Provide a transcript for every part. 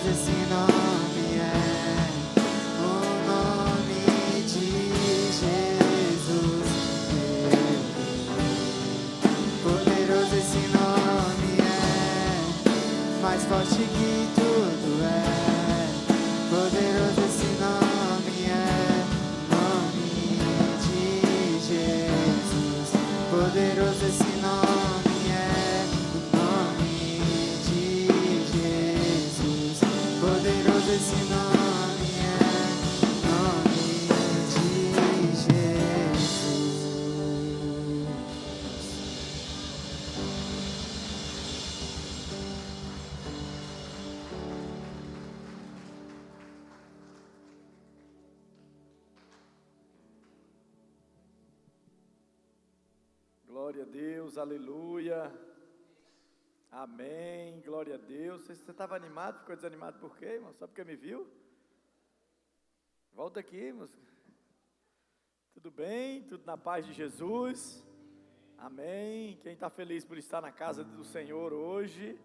Poderoso esse nome é, o nome de Jesus. Poderoso esse nome é, mais forte que tudo é. Poderoso esse nome é, nome de Jesus. Poderoso esse nome é, o nome de Jesus. Poderoso esse nome é, nome de Jesus. Glória a Deus, aleluia, amém, glória a Deus. Você estava animado, ficou desanimado por quê, irmão? Só porque me viu? Volta aqui, irmãos. Tudo bem? Tudo na paz de Jesus? Amém. Quem está feliz por estar na casa do Senhor hoje?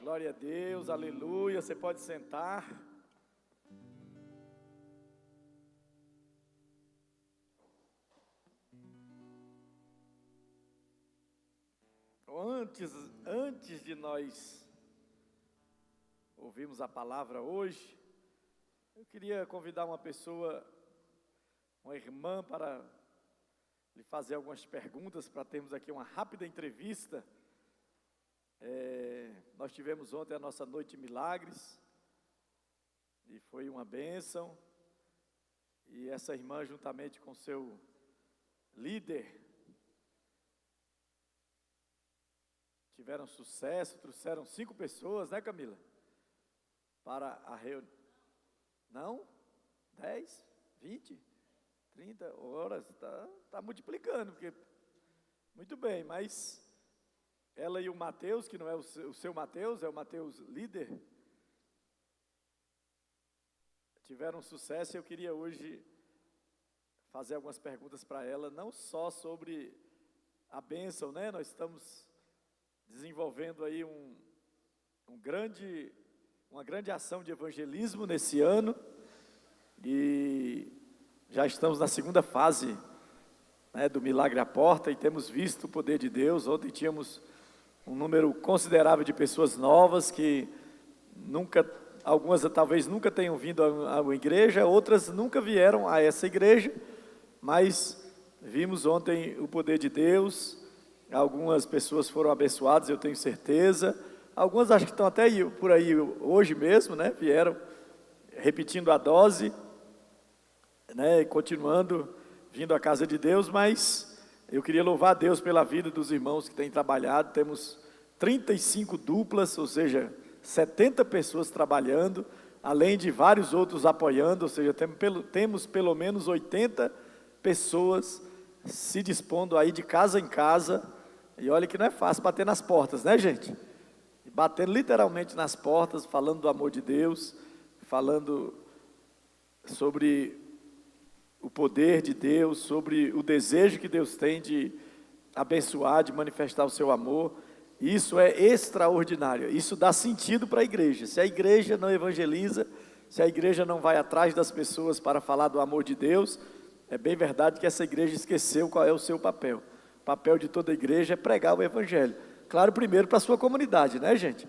Glória a Deus, aleluia. Você pode sentar. Antes de nós ouvirmos a palavra hoje, eu queria convidar uma pessoa, uma irmã, para lhe fazer algumas perguntas, para termos aqui uma rápida entrevista. Nós tivemos ontem a nossa noite de milagres, e foi uma bênção, e essa irmã, juntamente com seu líder, tiveram sucesso, trouxeram 5 pessoas, né, Camila? Para a reunião. Não? 10? 20? 30 horas? Está multiplicando, porque... Muito bem, mas ela e o Mateus, que não é o seu Mateus, é o Mateus líder, tiveram sucesso, e eu queria hoje fazer algumas perguntas para ela, não só sobre a bênção, né? Nós estamos desenvolvendo aí uma grande ação de evangelismo nesse ano, e já estamos na segunda fase, né, do Milagre à Porta, e temos visto o poder de Deus. Ontem tínhamos um número considerável de pessoas novas que algumas talvez nunca tenham vindo à igreja, outras nunca vieram a essa igreja, mas vimos ontem o poder de Deus. Algumas pessoas foram abençoadas, eu tenho certeza. Algumas acho que estão até por aí hoje mesmo, né? Vieram repetindo a dose, né? Continuando, vindo à casa de Deus. Mas eu queria louvar a Deus pela vida dos irmãos que têm trabalhado. Temos 35 duplas, ou seja, 70 pessoas trabalhando, além de vários outros apoiando, ou seja, temos pelo menos 80 pessoas se dispondo aí de casa em casa. E olha que não é fácil bater nas portas, né, gente? Batendo literalmente nas portas, falando do amor de Deus, falando sobre o poder de Deus, sobre o desejo que Deus tem de abençoar, de manifestar o seu amor. Isso é extraordinário, isso dá sentido para a igreja. Se a igreja não evangeliza, se a igreja não vai atrás das pessoas para falar do amor de Deus, é bem verdade que essa igreja esqueceu qual é o seu papel. O papel de toda a igreja é pregar o evangelho. Claro, primeiro para a sua comunidade, né, gente?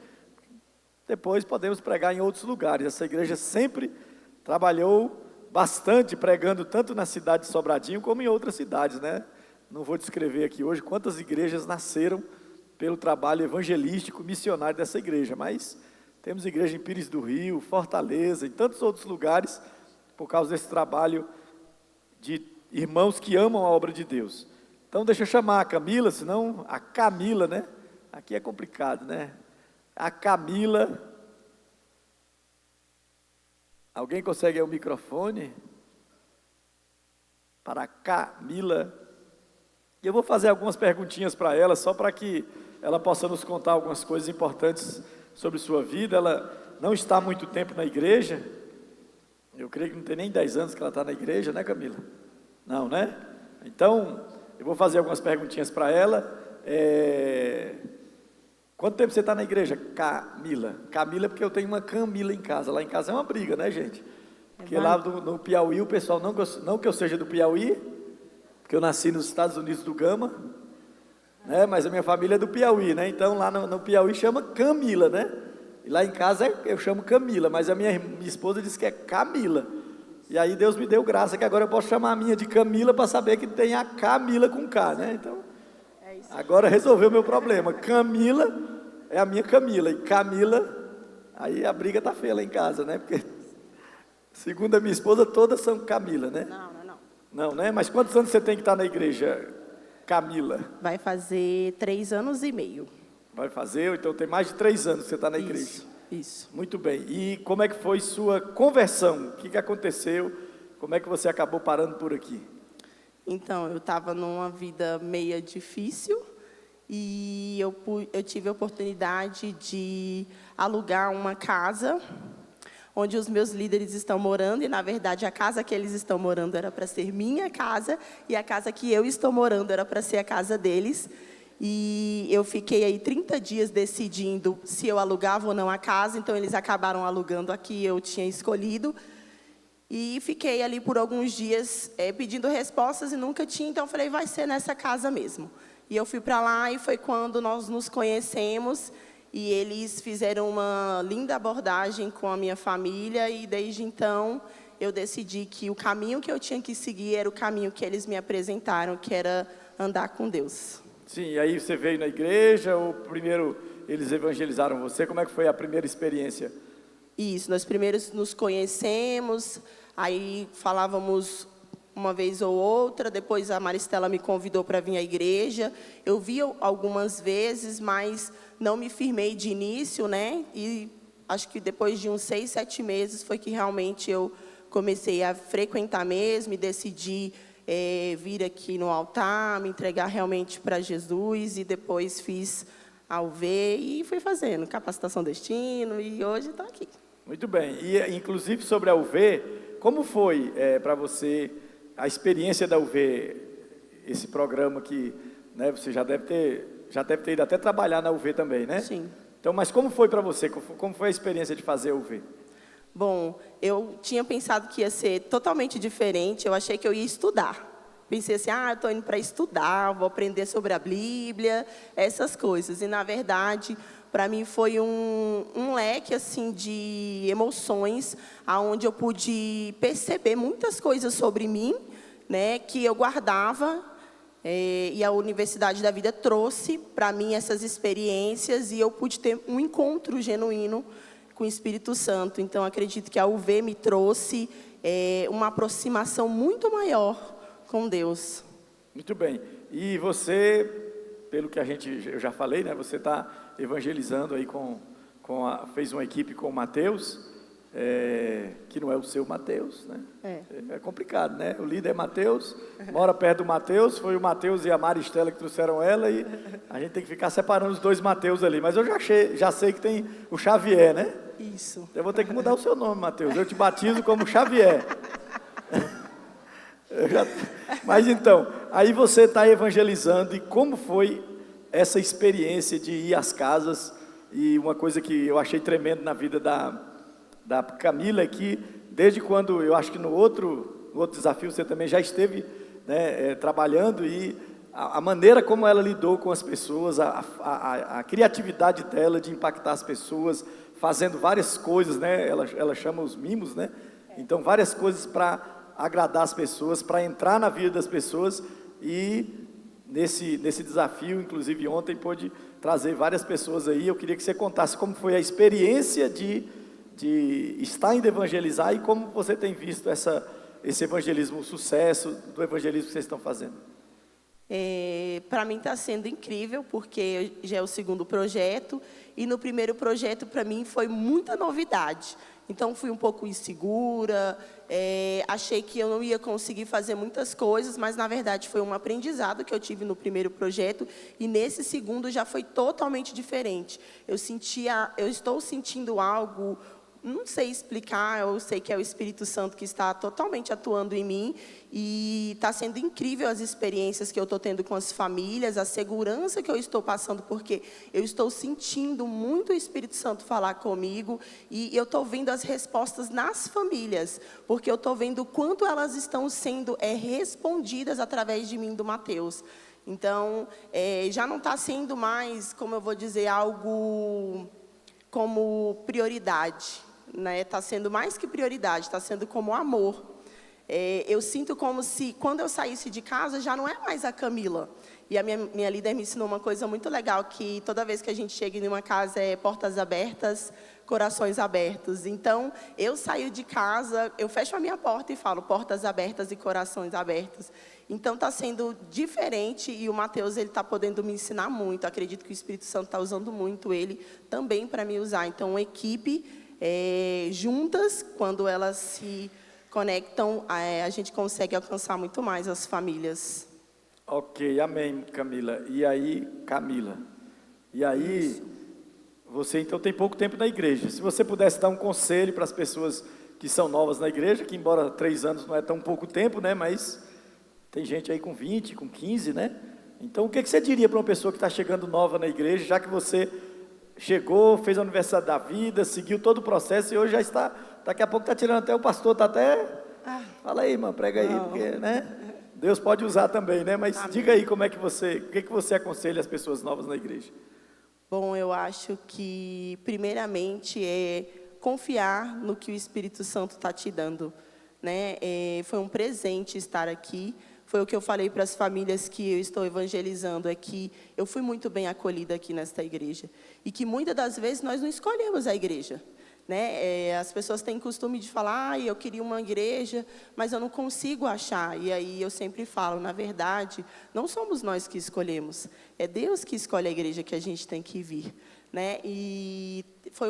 Depois podemos pregar em outros lugares. Essa igreja sempre trabalhou bastante pregando, tanto na cidade de Sobradinho como em outras cidades, né? Não vou descrever aqui hoje quantas igrejas nasceram pelo trabalho evangelístico, missionário dessa igreja, mas temos igreja em Pires do Rio, Fortaleza, em tantos outros lugares, por causa desse trabalho de irmãos que amam a obra de Deus. Então deixa eu chamar a Camila, senão a Camila, né? Aqui é complicado, né? A Camila. Alguém consegue o microfone? Para a Camila. E eu vou fazer algumas perguntinhas para ela, só para que ela possa nos contar algumas coisas importantes sobre sua vida. Ela não está há muito tempo na igreja. Eu creio que não tem nem 10 anos que ela está na igreja, né, Camila? Não, né? Então, eu vou fazer algumas perguntinhas para ela. Quanto tempo você está na igreja, Camila? Camila, porque eu tenho uma Camila em casa. Lá em casa é uma briga, né, gente? Porque lá no Piauí, o pessoal, não que eu seja do Piauí, porque eu nasci nos Estados Unidos do Gama, né? Mas a minha família é do Piauí, né? Então lá no Piauí chama Camila, né? E lá em casa eu chamo Camila, mas a minha esposa disse que é Camila. E aí Deus me deu graça que agora eu posso chamar a minha de Camila para saber que tem a Camila com K, né? Então, agora resolveu o meu problema. Camila é a minha Camila e Camila, aí a briga tá feia lá em casa, né? Porque, segundo a minha esposa, todas são Camila, né? Não. Não, né? Mas quantos anos você tem que estar na igreja, Camila? Vai fazer 3 anos e meio. Vai fazer, então tem mais de 3 anos que você está na igreja. Isso. Muito bem. E como é que foi sua conversão? O que aconteceu? Como é que você acabou parando por aqui? Então, eu estava numa vida meia difícil e eu tive a oportunidade de alugar uma casa onde os meus líderes estão morando, e, na verdade, a casa que eles estão morando era para ser minha casa, e a casa que eu estou morando era para ser a casa deles. E eu fiquei aí 30 dias decidindo se eu alugava ou não a casa, então eles acabaram alugando a que eu tinha escolhido. E fiquei ali por alguns dias pedindo respostas e nunca tinha, então eu falei, vai ser nessa casa mesmo. E eu fui para lá e foi quando nós nos conhecemos, e eles fizeram uma linda abordagem com a minha família, e desde então eu decidi que o caminho que eu tinha que seguir era o caminho que eles me apresentaram, que era andar com Deus. Sim, e aí você veio na igreja, ou primeiro eles evangelizaram você? Como é que foi a primeira experiência? Isso, nós primeiros nos conhecemos, aí falávamos uma vez ou outra, depois a Maristela me convidou para vir à igreja. Eu vi algumas vezes, mas não me firmei de início, né? E acho que depois de uns 6, 7 meses foi que realmente eu comecei a frequentar mesmo e decidi vir aqui no altar, me entregar realmente para Jesus, e depois fiz a UV e fui fazendo capacitação destino, e hoje estou aqui. Muito bem. E, inclusive, sobre a UV, como foi para você a experiência da UV, esse programa que, né, você já deve ter ido até trabalhar na UV também, né? Sim. Então, mas como foi para você? Como foi a experiência de fazer a UV? Bom, eu tinha pensado que ia ser totalmente diferente, eu achei que eu ia estudar. Pensei assim, eu estou indo para estudar, vou aprender sobre a Bíblia, essas coisas. E, na verdade, para mim foi um leque assim, de emoções, onde eu pude perceber muitas coisas sobre mim, né, que eu guardava, e a Universidade da Vida trouxe para mim essas experiências, e eu pude ter um encontro genuíno com o Espírito Santo. Então, acredito que a UV me trouxe uma aproximação muito maior com Deus. Muito bem. E você, pelo que eu já falei, né? Você está evangelizando aí fez uma equipe com o Mateus, que não é o seu Mateus, né? É complicado, né? O líder é Mateus, mora perto do Mateus, foi o Mateus e a Maristela que trouxeram ela, e a gente tem que ficar separando os dois Mateus ali. Mas eu já sei que tem o Xavier, né? Isso. Eu vou ter que mudar o seu nome, Mateus. Eu te batizo como Xavier. Mas então, aí você está evangelizando, e como foi essa experiência de ir às casas? E uma coisa que eu achei tremendo na vida da Camila é que, desde quando, eu acho que no outro desafio você também já esteve, né, trabalhando, e a maneira como ela lidou com as pessoas, a criatividade dela de impactar as pessoas, fazendo várias coisas, né? Ela chama os mimos, né? Então, várias coisas para agradar as pessoas, para entrar na vida das pessoas. E nesse desafio, inclusive ontem, pôde trazer várias pessoas aí. Eu queria que você contasse como foi a experiência de estar indo evangelizar, e como você tem visto esse evangelismo, o sucesso do evangelismo que vocês estão fazendo. Para mim está sendo incrível, porque já é o segundo projeto, e no primeiro projeto para mim foi muita novidade. Então fui um pouco insegura, achei que eu não ia conseguir fazer muitas coisas, mas na verdade foi um aprendizado que eu tive no primeiro projeto, e nesse segundo já foi totalmente diferente. Eu estou sentindo algo não sei explicar, eu sei que é o Espírito Santo que está totalmente atuando em mim e está sendo incrível as experiências que eu estou tendo com as famílias, a segurança que eu estou passando, porque eu estou sentindo muito o Espírito Santo falar comigo e eu estou vendo as respostas nas famílias, porque eu estou vendo o quanto elas estão sendo respondidas através de mim, do Mateus. Então, já não está sendo mais, como eu vou dizer, algo como prioridade, né? Está sendo mais que prioridade, está sendo como amor. Eu sinto como se, quando eu saísse de casa, já não é mais a Camila. E a minha líder me ensinou uma coisa muito legal, que toda vez que a gente chega em uma casa, é portas abertas, corações abertos. Então, eu saio de casa, eu fecho a minha porta e falo, portas abertas e corações abertos. Então, está sendo diferente e o Mateus, ele está podendo me ensinar muito. Acredito que o Espírito Santo está usando muito ele também para me usar. Então, uma equipe, juntas, quando elas se conectam, a gente consegue alcançar muito mais as famílias. Ok, amém, Camila. E aí, Camila? E aí, você então tem pouco tempo na igreja. Se você pudesse dar um conselho para as pessoas que são novas na igreja, que embora 3 anos não é tão pouco tempo, né? Mas tem gente aí com 20, com 15, né? Então, o que você diria para uma pessoa que está chegando nova na igreja, já que você chegou, fez a Universidade da Vida, seguiu todo o processo e hoje já está, daqui a pouco está tirando até o pastor, está até... Fala aí, irmã, prega aí, porque, né? Deus pode usar também, né? Mas amém. Diga aí o que você aconselha as pessoas novas na igreja? Bom, eu acho que, primeiramente, confiar no que o Espírito Santo está te dando, né? Foi um presente estar aqui. Foi o que eu falei para as famílias que eu estou evangelizando, é que eu fui muito bem acolhida aqui nesta igreja. E que muitas das vezes nós não escolhemos a igreja, né? As pessoas têm costume de falar, eu queria uma igreja, mas eu não consigo achar. E aí eu sempre falo, na verdade, não somos nós que escolhemos, é Deus que escolhe a igreja que a gente tem que vir, né? E foi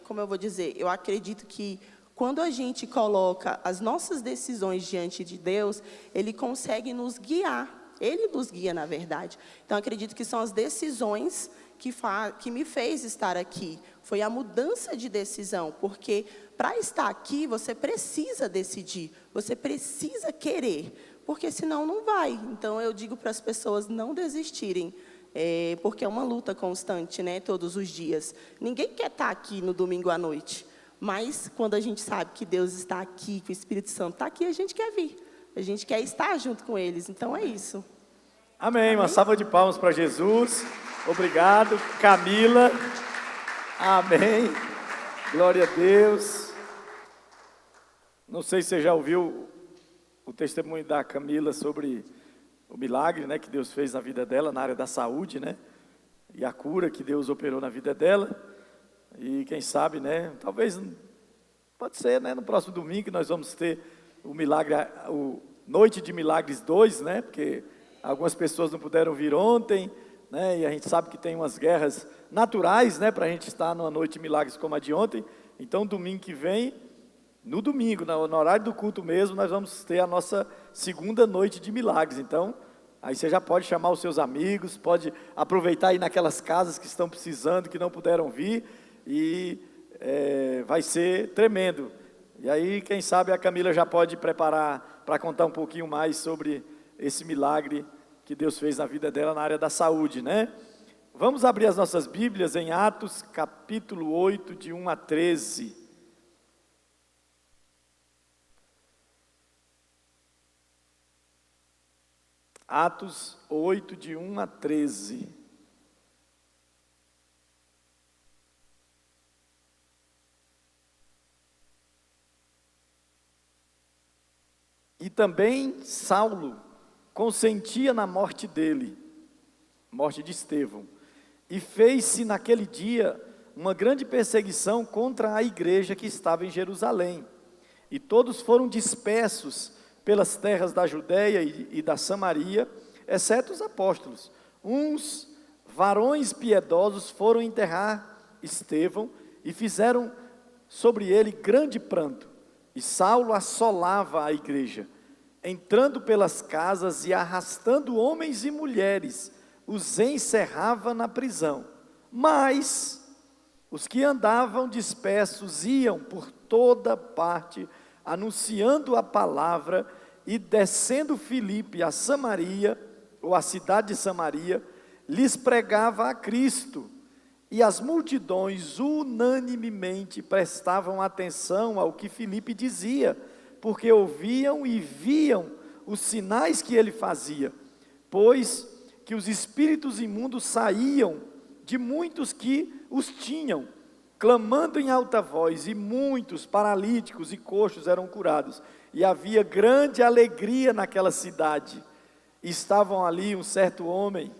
como eu vou dizer, eu acredito que quando a gente coloca as nossas decisões diante de Deus, Ele consegue nos guiar. Ele nos guia, na verdade. Então, acredito que são as decisões que me fez estar aqui. Foi a mudança de decisão, porque para estar aqui, você precisa decidir, você precisa querer, porque senão não vai. Então, eu digo para as pessoas não desistirem, porque é uma luta constante, né, todos os dias. Ninguém quer estar aqui no domingo à noite. Mas, quando a gente sabe que Deus está aqui, que o Espírito Santo está aqui, a gente quer vir. A gente quer estar junto com eles. Então, é isso. Amém. Amém? Uma salva de palmas para Jesus. Obrigado. Camila. Amém. Glória a Deus. Não sei se você já ouviu o testemunho da Camila sobre o milagre, né, que Deus fez na vida dela, na área da saúde, né? E a cura que Deus operou na vida dela. E quem sabe, né, talvez, pode ser, né, no próximo domingo nós vamos ter o milagre, o Noite de Milagres 2, né, porque algumas pessoas não puderam vir ontem, né, e a gente sabe que tem umas guerras naturais, né, para a gente estar numa Noite de Milagres como a de ontem. Então, domingo que vem, no domingo, no horário do culto mesmo, nós vamos ter a nossa segunda Noite de Milagres. Então, aí você já pode chamar os seus amigos, pode aproveitar aí naquelas casas que estão precisando, que não puderam vir, e vai ser tremendo. E aí, quem sabe a Camila já pode preparar para contar um pouquinho mais sobre esse milagre que Deus fez na vida dela na área da saúde, né? Vamos abrir as nossas Bíblias em Atos, capítulo 8, de 1 a 13. Atos 8, de 1 a 13. E também Saulo consentia na morte dele, morte de Estevão, e fez-se naquele dia uma grande perseguição contra a igreja que estava em Jerusalém, e todos foram dispersos pelas terras da Judéia e da Samaria, exceto os apóstolos. Uns varões piedosos foram enterrar Estevão e fizeram sobre ele grande pranto, e Saulo assolava a igreja, entrando pelas casas e arrastando homens e mulheres, os encerrava na prisão. Mas Os que andavam dispersos iam por toda parte, anunciando a palavra, e descendo Filipe a Samaria, ou a cidade de Samaria, lhes pregava a Cristo. E as multidões unanimemente prestavam atenção ao que Filipe dizia, porque ouviam e viam os sinais que ele fazia, pois que os espíritos imundos saíam de muitos que os tinham, clamando em alta voz, e muitos paralíticos e coxos eram curados. E havia grande alegria naquela cidade. Estava ali um certo homem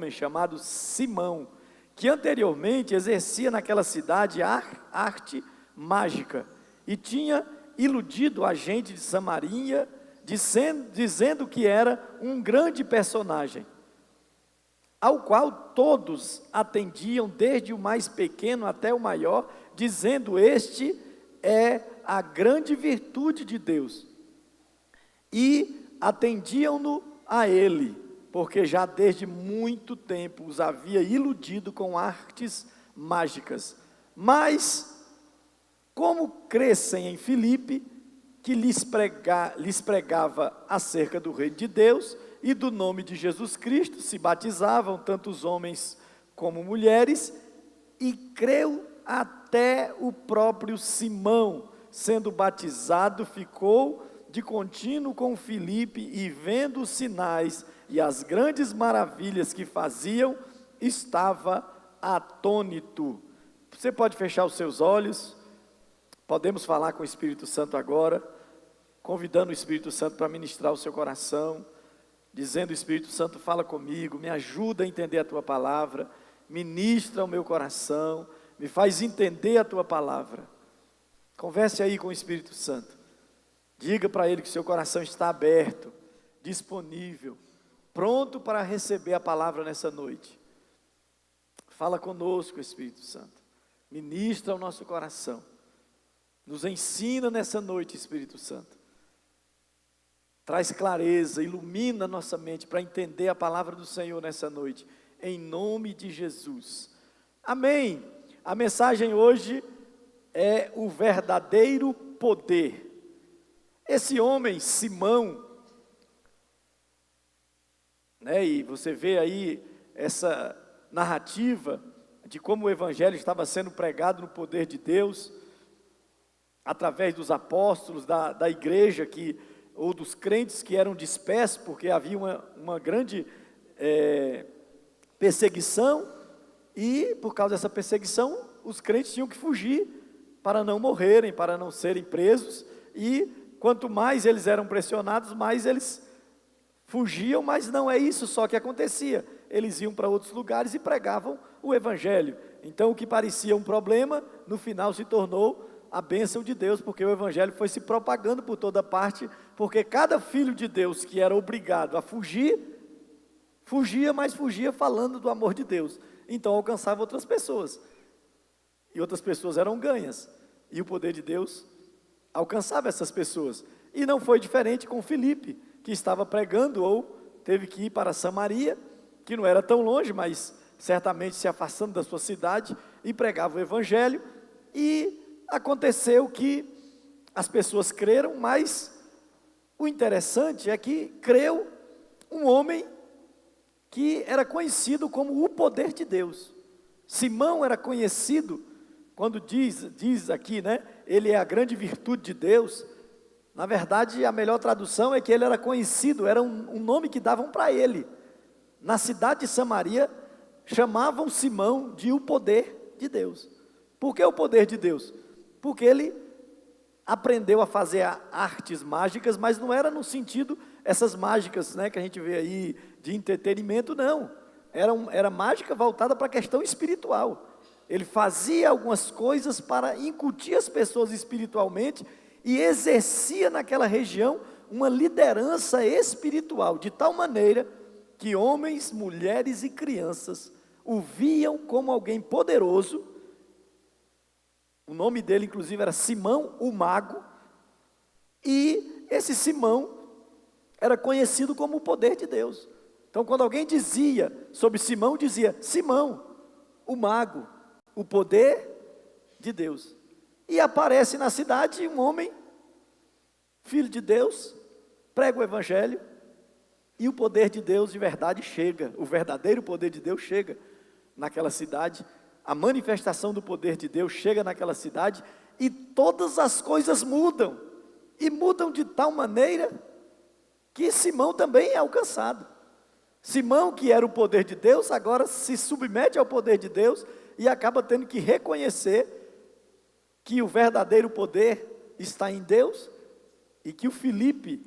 chamado Simão, que anteriormente exercia naquela cidade arte mágica, e tinha iludido a gente de Samaria, dizendo que era um grande personagem, ao qual todos atendiam, desde o mais pequeno até o maior, dizendo: este é a grande virtude de Deus. E atendiam-no a ele, porque já desde muito tempo os havia iludido com artes mágicas. Mas, como crescem em Filipe, que lhes pregava acerca do reino de Deus e do nome de Jesus Cristo, se batizavam tanto os homens como mulheres, e creu até o próprio Simão. Sendo batizado, ficou de contínuo com Filipe, e vendo os sinais e as grandes maravilhas que faziam, estava atônito. Você pode fechar os seus olhos, podemos falar com o Espírito Santo agora, convidando o Espírito Santo para ministrar o seu coração, dizendo: Espírito Santo, fala comigo, me ajuda a entender a tua palavra, ministra o meu coração, me faz entender a tua palavra. Converse aí com o Espírito Santo, diga para ele que seu coração está aberto, disponível, pronto para receber a palavra nessa noite. Fala conosco, Espírito Santo, ministra o nosso coração, nos ensina nessa noite, Espírito Santo, traz clareza, ilumina nossa mente para entender a palavra do Senhor nessa noite, em nome de Jesus, amém. A mensagem hoje é o verdadeiro poder. Esse homem, Simão, e você vê aí essa narrativa de como o evangelho estava sendo pregado no poder de Deus, através dos apóstolos, da igreja, ou dos crentes que eram dispersos, porque havia uma grande perseguição, e por causa dessa perseguição, os crentes tinham que fugir, para não morrerem, para não serem presos, e quanto mais eles eram pressionados, mais eles fugiam. Mas não é isso só que acontecia, eles iam para outros lugares e pregavam o evangelho. Então o que parecia um problema, no final se tornou a bênção de Deus, porque o evangelho foi se propagando por toda parte, porque cada filho de Deus que era obrigado a fugir, mas fugia falando do amor de Deus, então alcançava outras pessoas, e outras pessoas eram ganhas, e o poder de Deus alcançava essas pessoas. E não foi diferente com Filipe, que estava pregando, ou teve que ir para Samaria, que não era tão longe, mas certamente se afastando da sua cidade, e pregava o evangelho, e aconteceu que as pessoas creram. Mas o interessante é que creu um homem que era conhecido como o poder de Deus. Simão era conhecido, quando diz aqui, ele é a grande virtude de Deus. Na verdade, a melhor tradução é que ele era conhecido, era um nome que davam para ele. Na cidade de Samaria, chamavam Simão de o poder de Deus. Por que o poder de Deus? Porque ele aprendeu a fazer artes mágicas, mas não era no sentido, essas mágicas que a gente vê aí, de entretenimento, não. Era mágica voltada para a questão espiritual. Ele fazia algumas coisas para incutir as pessoas espiritualmente, e exercia naquela região uma liderança espiritual, de tal maneira que homens, mulheres e crianças o viam como alguém poderoso. O nome dele inclusive era Simão o Mago, e esse Simão era conhecido como o poder de Deus. Então quando alguém dizia sobre Simão, dizia: Simão, o mago, o poder de Deus. E aparece na cidade um homem, filho de Deus, prega o evangelho, e o poder de Deus de verdade chega, o verdadeiro poder de Deus chega naquela cidade, a manifestação do poder de Deus chega naquela cidade, e todas as coisas mudam, e mudam de tal maneira, que Simão também é alcançado. Simão, que era o poder de Deus, agora se submete ao poder de Deus, e acaba tendo que reconhecer, que o verdadeiro poder está em Deus, e que Filipe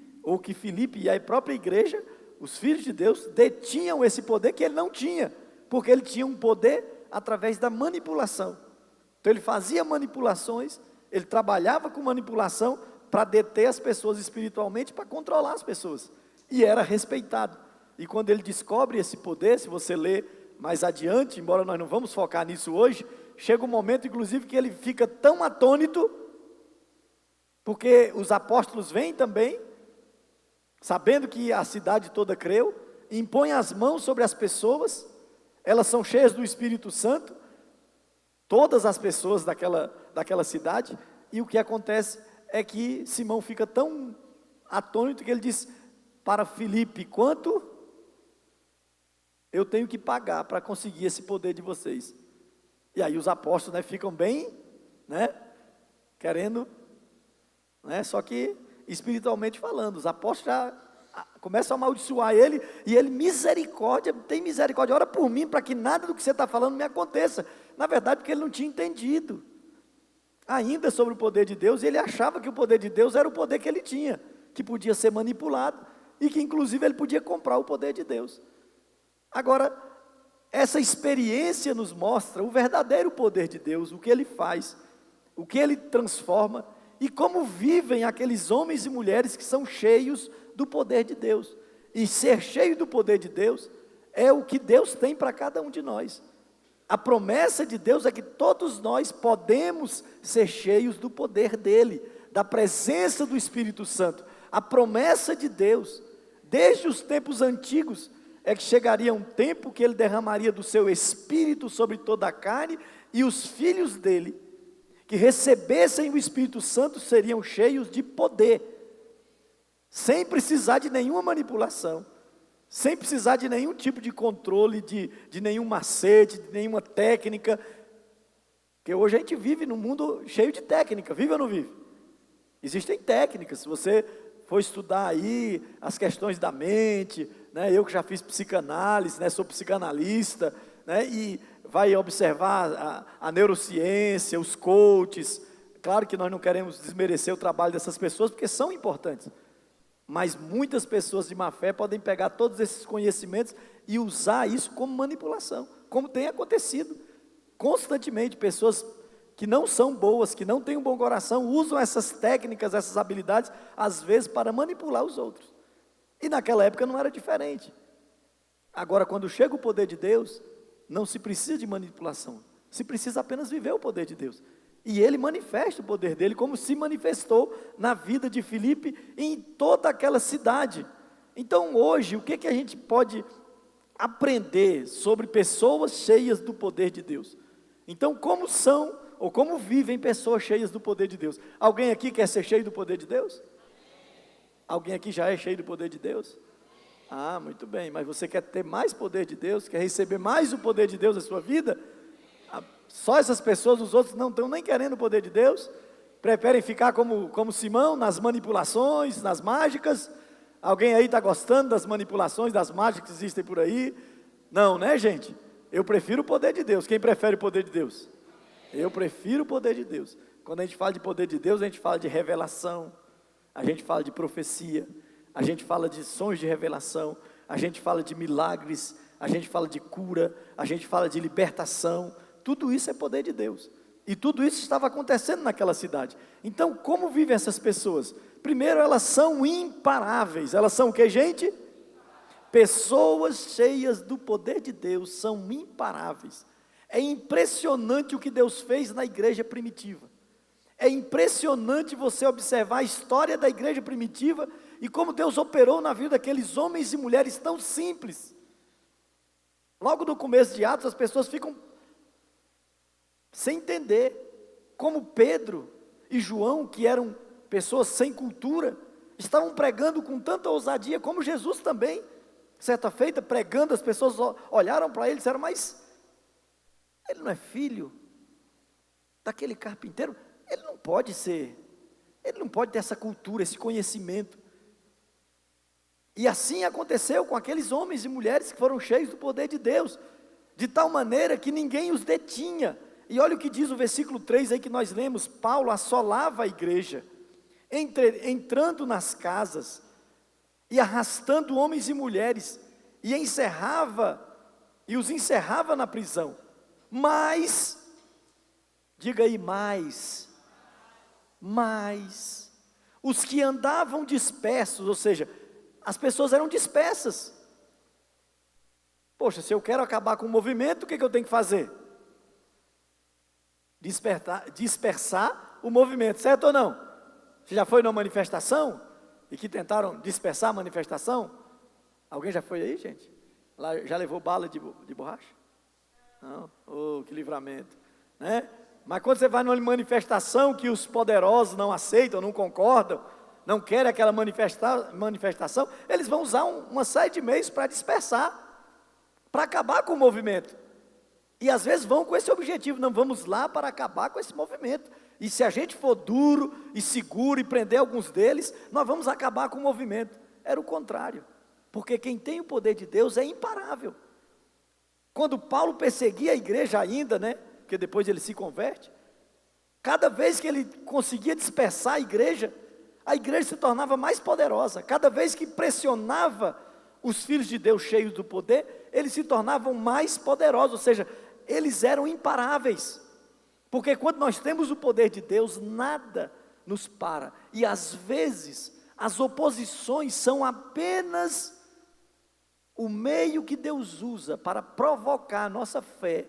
e a própria igreja, os filhos de Deus, detinham esse poder que ele não tinha, porque ele tinha um poder através da manipulação. Então ele fazia manipulações, ele trabalhava com manipulação para deter as pessoas espiritualmente, para controlar as pessoas, e era respeitado. E quando ele descobre esse poder, se você ler mais adiante, embora nós não vamos focar nisso hoje, chega um momento inclusive que ele fica tão atônito, porque os apóstolos vêm também, sabendo que a cidade toda creu, impõem as mãos sobre as pessoas, elas são cheias do Espírito Santo, todas as pessoas daquela cidade, e o que acontece é que Simão fica tão atônito que ele diz para Filipe: quanto eu tenho que pagar para conseguir esse poder de vocês? E aí os apóstolos, ficam bem, querendo, só que espiritualmente falando, os apóstolos já começam a amaldiçoar ele, e ele: misericórdia, tem misericórdia, ora por mim, para que nada do que você está falando me aconteça. Na verdade, porque ele não tinha entendido ainda sobre o poder de Deus, e ele achava que o poder de Deus era o poder que ele tinha, que podia ser manipulado, e que inclusive ele podia comprar o poder de Deus. Agora, essa experiência nos mostra o verdadeiro poder de Deus, o que ele faz, o que ele transforma, e como vivem aqueles homens e mulheres que são cheios do poder de Deus. E ser cheio do poder de Deus é o que Deus tem para cada um de nós. A promessa de Deus é que todos nós podemos ser cheios do poder dele, da presença do Espírito Santo. A promessa de Deus, desde os tempos antigos, é que chegaria um tempo que ele derramaria do seu Espírito sobre toda a carne, e os filhos dele, que recebessem o Espírito Santo, seriam cheios de poder, sem precisar de nenhuma manipulação, sem precisar de nenhum tipo de controle, de nenhum macete, de nenhuma técnica, porque hoje a gente vive num mundo cheio de técnica, vive ou não vive? Existem técnicas, se você for estudar aí as questões da mente, eu que já fiz psicanálise, sou psicanalista, e vai observar a neurociência, os coaches. Claro que nós não queremos desmerecer o trabalho dessas pessoas, porque são importantes, mas muitas pessoas de má fé podem pegar todos esses conhecimentos e usar isso como manipulação, como tem acontecido constantemente. Pessoas que não são boas, que não têm um bom coração, usam essas técnicas, essas habilidades, às vezes para manipular os outros. E naquela época não era diferente. Agora, quando chega o poder de Deus, não se precisa de manipulação, se precisa apenas viver o poder de Deus. E ele manifesta o poder dele, como se manifestou na vida de Filipe e em toda aquela cidade. Então hoje, o que a gente pode aprender sobre pessoas cheias do poder de Deus? Então, como são, ou como vivem pessoas cheias do poder de Deus? Alguém aqui quer ser cheio do poder de Deus? Alguém aqui já é cheio do poder de Deus? Ah, muito bem, mas você quer ter mais poder de Deus? Quer receber mais o poder de Deus na sua vida? Só essas pessoas, os outros não estão nem querendo o poder de Deus? Preferem ficar como Simão, nas manipulações, nas mágicas? Alguém aí está gostando das manipulações, das mágicas que existem por aí? Não, gente? Eu prefiro o poder de Deus. Quem prefere o poder de Deus? Eu prefiro o poder de Deus. Quando a gente fala de poder de Deus, a gente fala de revelação, a gente fala de profecia, a gente fala de sonhos de revelação, a gente fala de milagres, a gente fala de cura, a gente fala de libertação. Tudo isso é poder de Deus. E tudo isso estava acontecendo naquela cidade. Então, como vivem essas pessoas? Primeiro, elas são imparáveis. Elas são o que, gente? Pessoas cheias do poder de Deus são imparáveis. É impressionante o que Deus fez na igreja primitiva. É impressionante você observar a história da igreja primitiva e como Deus operou na vida daqueles homens e mulheres tão simples. Logo no começo de Atos, as pessoas ficam sem entender, como Pedro e João, que eram pessoas sem cultura, estavam pregando com tanta ousadia, como Jesus também, certa feita, pregando, as pessoas olharam para ele e disseram, mas ele não é filho daquele carpinteiro? Ele não pode ter essa cultura, esse conhecimento. E assim aconteceu com aqueles homens e mulheres que foram cheios do poder de Deus, de tal maneira que ninguém os detinha. E olha o que diz o versículo 3 aí que nós lemos: Paulo assolava a igreja, entrando nas casas e arrastando homens e mulheres, e os encerrava na prisão. Mas, diga aí, mais, os que andavam dispersos, ou seja, as pessoas eram dispersas. Poxa, se eu quero acabar com o movimento, o que eu tenho que fazer? Dispersar o movimento, certo ou não? Você já foi numa manifestação e que tentaram dispersar a manifestação? Alguém já foi aí, gente? Lá já levou bala de borracha? Não? Oh, que livramento, né? Mas quando você vai numa manifestação que os poderosos não aceitam, não concordam, não querem aquela manifestação, eles vão usar uma série de meios para dispersar, para acabar com o movimento. E às vezes vão com esse objetivo: não, vamos lá para acabar com esse movimento. E se a gente for duro e seguro e prender alguns deles, nós vamos acabar com o movimento. Era o contrário, porque quem tem o poder de Deus é imparável. Quando Paulo perseguia a igreja ainda, né, porque depois ele se converte, cada vez que ele conseguia dispersar a igreja se tornava mais poderosa. Cada vez que pressionava os filhos de Deus cheios do poder, eles se tornavam mais poderosos, ou seja, eles eram imparáveis. Porque quando nós temos o poder de Deus, nada nos para. E às vezes, as oposições são apenas o meio que Deus usa para provocar a nossa fé,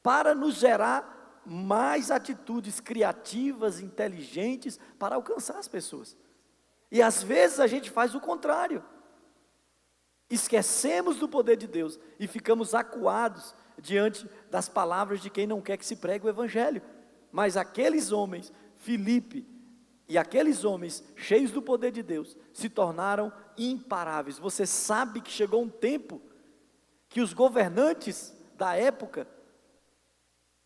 para nos gerar mais atitudes criativas, inteligentes, para alcançar as pessoas. E às vezes a gente faz o contrário. Esquecemos do poder de Deus e ficamos acuados diante das palavras de quem não quer que se pregue o evangelho. Mas aqueles homens, Filipe e aqueles homens cheios do poder de Deus, se tornaram imparáveis. Você sabe que chegou um tempo que os governantes da época,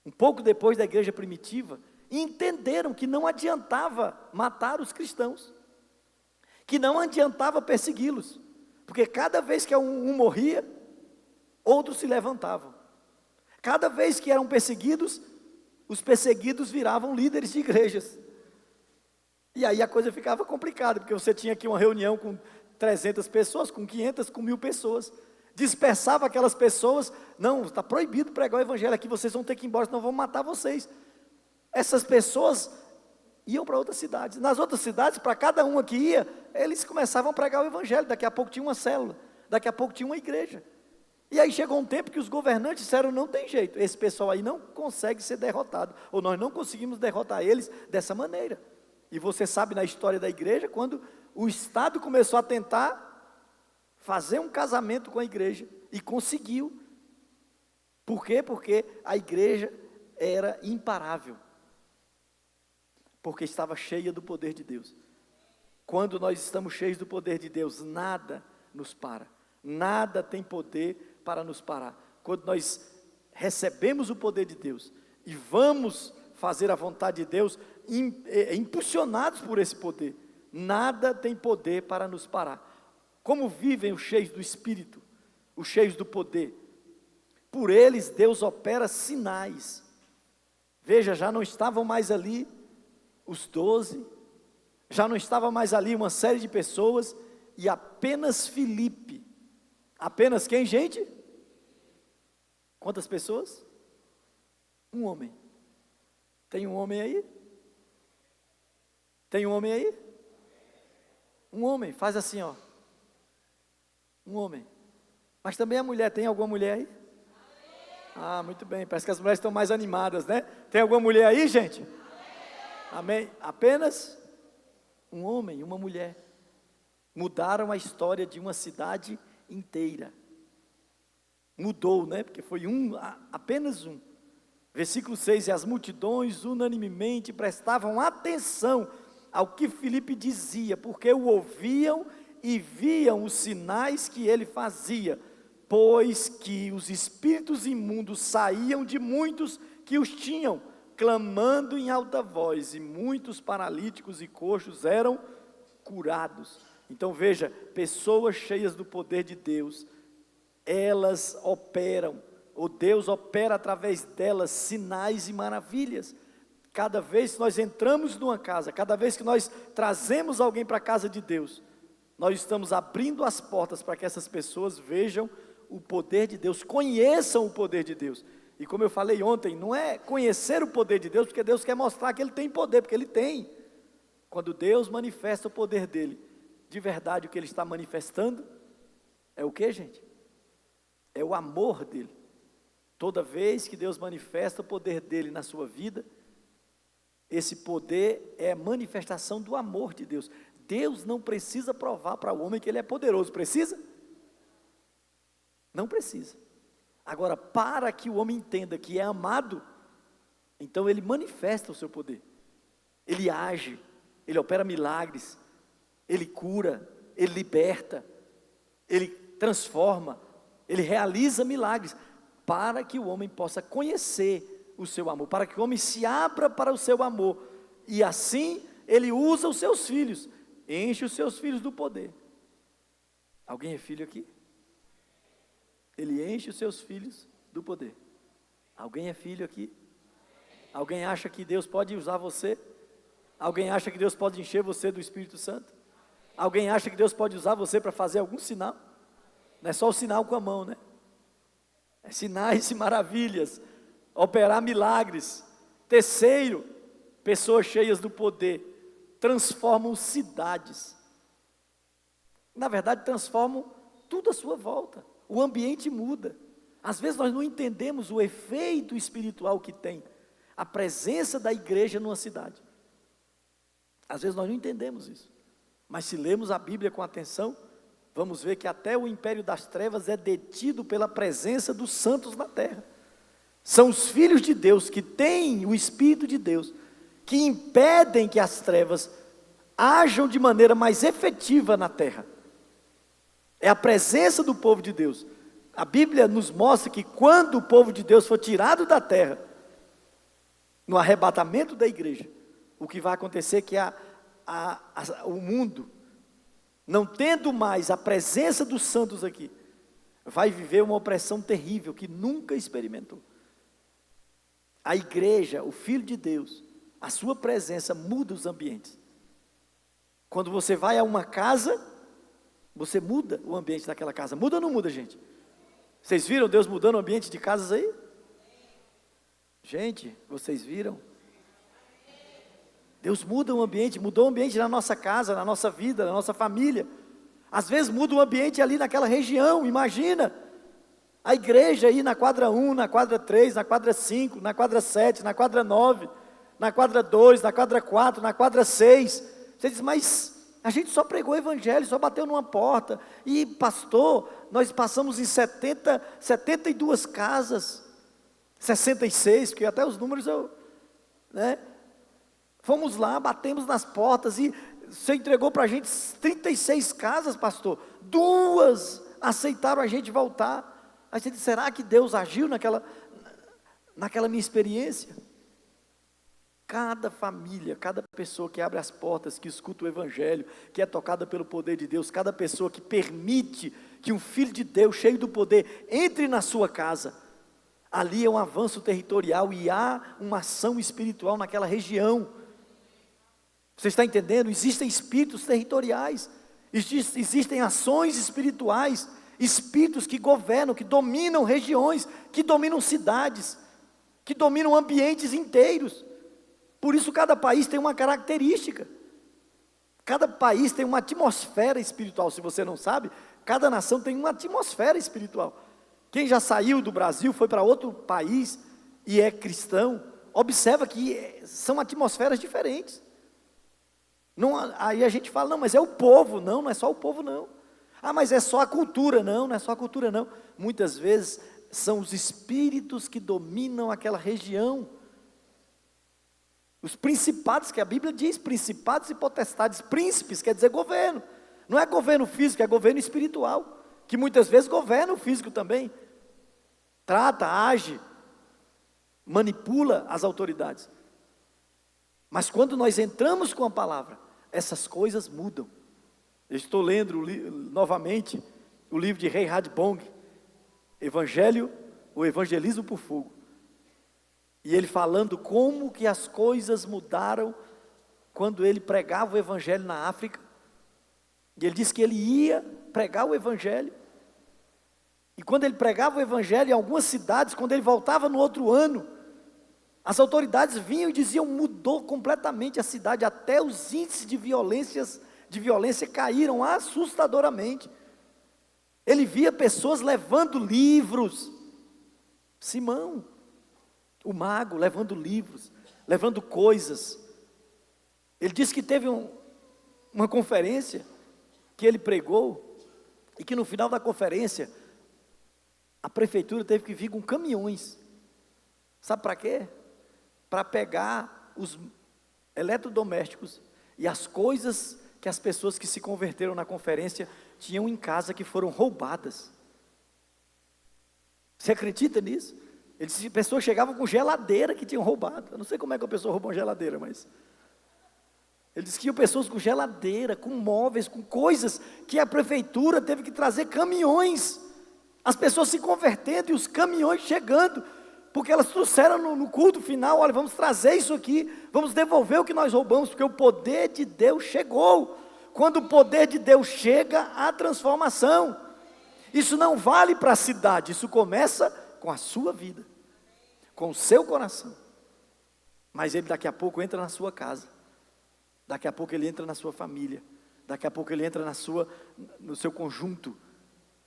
um pouco depois da igreja primitiva, entenderam que não adiantava matar os cristãos, que não adiantava persegui-los, porque cada vez que um morria, outros se levantavam. Cada vez que eram perseguidos, os perseguidos viravam líderes de igrejas. E aí a coisa ficava complicada, porque você tinha aqui uma reunião com 300 pessoas, com 500, com 1000 pessoas. Dispersava aquelas pessoas: não, está proibido pregar o evangelho aqui, vocês vão ter que ir embora, senão vão matar vocês. Essas pessoas iam para outras cidades. Nas outras cidades, para cada uma que ia, eles começavam a pregar o evangelho. Daqui a pouco tinha uma célula, daqui a pouco tinha uma igreja. E aí chegou um tempo que os governantes disseram: não tem jeito, esse pessoal aí não consegue ser derrotado, ou nós não conseguimos derrotar eles dessa maneira. E você sabe, na história da igreja, quando o Estado começou a tentar fazer um casamento com a igreja, e conseguiu. Por quê? Porque a igreja era imparável, porque estava cheia do poder de Deus. Quando nós estamos cheios do poder de Deus, nada nos para, nada tem poder para nos parar. Quando nós recebemos o poder de Deus e vamos fazer a vontade de Deus, impulsionados por esse poder, nada tem poder para nos parar. Como vivem os cheios do Espírito, os cheios do poder? Por eles Deus opera sinais. Veja, já não estavam mais ali os 12, já não estava mais ali uma série de pessoas, e apenas Filipe. Apenas quem, gente? Quantas pessoas? Um homem. Tem um homem aí? Tem um homem aí? Um homem, faz assim, ó. Um homem. Mas também a mulher, tem alguma mulher aí? Ah, muito bem, parece que as mulheres estão mais animadas, né? Tem alguma mulher aí, gente? Amém. Apenas um homem e uma mulher mudaram a história de uma cidade inteira. Mudou, né? Porque foi apenas um. Versículo 6, e as multidões unanimemente prestavam atenção ao que Filipe dizia, porque o ouviam e viam os sinais que ele fazia, pois que os espíritos imundos saíam de muitos que os tinham, clamando em alta voz, e muitos paralíticos e coxos eram curados. Então veja, pessoas cheias do poder de Deus, elas operam, ou Deus opera através delas sinais e maravilhas. Cada vez que nós entramos numa casa, cada vez que nós trazemos alguém para a casa de Deus, nós estamos abrindo as portas para que essas pessoas vejam o poder de Deus, conheçam o poder de Deus. E como eu falei ontem, não é conhecer o poder de Deus, porque Deus quer mostrar que Ele tem poder, porque Ele tem. Quando Deus manifesta o poder dEle, de verdade o que Ele está manifestando é o que, gente? É o amor dEle. Toda vez que Deus manifesta o poder dEle na sua vida, esse poder é a manifestação do amor de Deus. Deus não precisa provar para o homem que Ele é poderoso, precisa? Não precisa. Agora, para que o homem entenda que é amado, então Ele manifesta o seu poder. Ele age, Ele opera milagres, Ele cura, Ele liberta, Ele transforma, Ele realiza milagres, para que o homem possa conhecer o seu amor, para que o homem se abra para o seu amor, e assim Ele usa os seus filhos, enche os seus filhos do poder. Alguém é filho aqui? Ele enche os seus filhos do poder. Alguém é filho aqui? Alguém acha que Deus pode usar você? Alguém acha que Deus pode encher você do Espírito Santo? Alguém acha que Deus pode usar você para fazer algum sinal? Não é só o sinal com a mão, né? É sinais e maravilhas, operar milagres. Terceiro, pessoas cheias do poder transformam cidades. Na verdade, transformam tudo à sua volta. O ambiente muda. Às vezes nós não entendemos o efeito espiritual que tem a presença da igreja numa cidade. Às vezes nós não entendemos isso. Mas se lemos a Bíblia com atenção, vamos ver que até o império das trevas é detido pela presença dos santos na terra. São os filhos de Deus que têm o Espírito de Deus, que impedem que as trevas ajam de maneira mais efetiva na terra. É a presença do povo de Deus. A Bíblia nos mostra que quando o povo de Deus for tirado da terra, no arrebatamento da igreja, o que vai acontecer é que o mundo, não tendo mais a presença dos santos aqui, vai viver uma opressão terrível que nunca experimentou. A igreja, o Filho de Deus, a sua presença muda os ambientes. Quando você vai a uma casa, você muda o ambiente daquela casa. Muda ou não muda, gente? Vocês viram Deus mudando o ambiente de casas aí? Gente, vocês viram? Deus muda o ambiente, mudou o ambiente na nossa casa, na nossa vida, na nossa família. Às vezes muda o ambiente ali naquela região, imagina. A igreja aí na quadra 1, na quadra 3, na quadra 5, na quadra 7, na quadra 9, na quadra 2, na quadra 4, na quadra 6. Você diz, mas a gente só pregou o evangelho, só bateu numa porta. E pastor, nós passamos em 72 casas, 66, porque até os números fomos lá, batemos nas portas e você entregou para a gente 36 casas, pastor. 2 aceitaram a gente voltar. Aí você diz, será que Deus agiu naquela minha experiência? Cada família, cada pessoa que abre as portas, que escuta o evangelho, que é tocada pelo poder de Deus, cada pessoa que permite que um filho de Deus, cheio do poder, entre na sua casa, ali é um avanço territorial e há uma ação espiritual naquela região. Você está entendendo? Existem espíritos territoriais, existem ações espirituais, espíritos que governam, que dominam regiões, que dominam cidades, que dominam ambientes inteiros. Por isso cada país tem uma característica, cada país tem uma atmosfera espiritual. Se você não sabe, cada nação tem uma atmosfera espiritual. Quem já saiu do Brasil, foi para outro país e é cristão, observa que são atmosferas diferentes. Não, aí a gente fala, não, mas é o povo. Não, não é só o povo não. Ah, mas é só a cultura. Não, não é só a cultura não. Muitas vezes são os espíritos que dominam aquela região. Os principados, que a Bíblia diz, principados e potestades, príncipes, quer dizer governo. Não é governo físico, é governo espiritual, que muitas vezes governa o físico também. Trata, age, manipula as autoridades. Mas quando nós entramos com a palavra, essas coisas mudam. Eu estou lendo novamente o livro de Reinhard Bonk, o Evangelismo por Fogo. E ele falando como que as coisas mudaram quando ele pregava o Evangelho na África. E ele disse que ele ia pregar o Evangelho. E quando ele pregava o Evangelho em algumas cidades, quando ele voltava no outro ano, as autoridades vinham e diziam, mudou completamente a cidade, até os índices de violência caíram assustadoramente. Ele via pessoas levando livros. Simão, o mago, levando livros, levando coisas. Ele disse que teve uma conferência que ele pregou, e que no final da conferência, a prefeitura teve que vir com caminhões. Sabe para quê? Para pegar os eletrodomésticos e as coisas que as pessoas que se converteram na conferência tinham em casa, que foram roubadas. Você acredita nisso? Ele disse que pessoas chegavam com geladeira que tinham roubado. Eu não sei como é que a pessoa rouba uma geladeira, mas... Ele disse que tinham pessoas com geladeira, com móveis, com coisas que a prefeitura teve que trazer caminhões. As pessoas se convertendo e os caminhões chegando, porque elas trouxeram no culto final, olha, vamos trazer isso aqui, vamos devolver o que nós roubamos, porque o poder de Deus chegou. Quando o poder de Deus chega, há transformação. Isso não vale para a cidade, isso começa com a sua vida, com o seu coração. Mas ele daqui a pouco entra na sua casa, daqui a pouco ele entra na sua família, daqui a pouco ele entra no seu conjunto,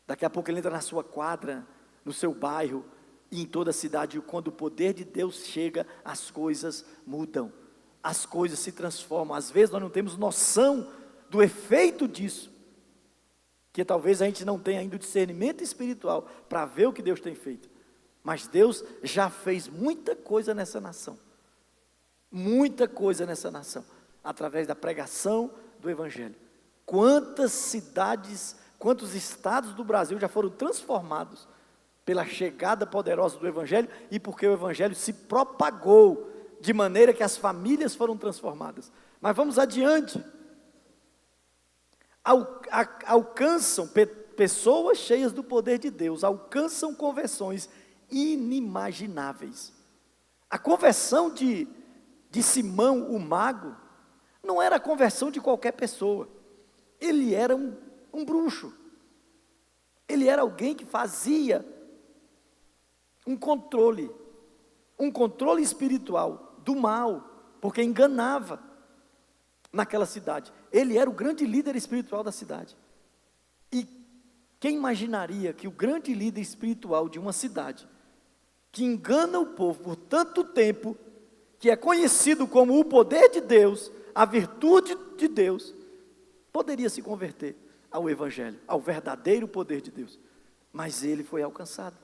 daqui a pouco ele entra na sua quadra, no seu bairro e em toda a cidade. E quando o poder de Deus chega, as coisas mudam, as coisas se transformam. Às vezes nós não temos noção do efeito disso, que talvez a gente não tenha ainda o discernimento espiritual para ver o que Deus tem feito. Mas Deus já fez muita coisa nessa nação, muita coisa nessa nação, através da pregação do Evangelho. Quantas cidades, quantos estados do Brasil já foram transformados pela chegada poderosa do Evangelho, e porque o Evangelho se propagou, de maneira que as famílias foram transformadas. Mas vamos adiante. Alcançam pessoas cheias do poder de Deus, alcançam conversões inimagináveis. A conversão de Simão, o mago, não era a conversão de qualquer pessoa. Ele era um bruxo. Ele era alguém que fazia um controle espiritual do mal, porque enganava naquela cidade. Ele era o grande líder espiritual da cidade. E quem imaginaria que o grande líder espiritual de uma cidade, que engana o povo por tanto tempo, que é conhecido como o poder de Deus, a virtude de Deus, poderia se converter ao Evangelho, ao verdadeiro poder de Deus? Mas ele foi alcançado.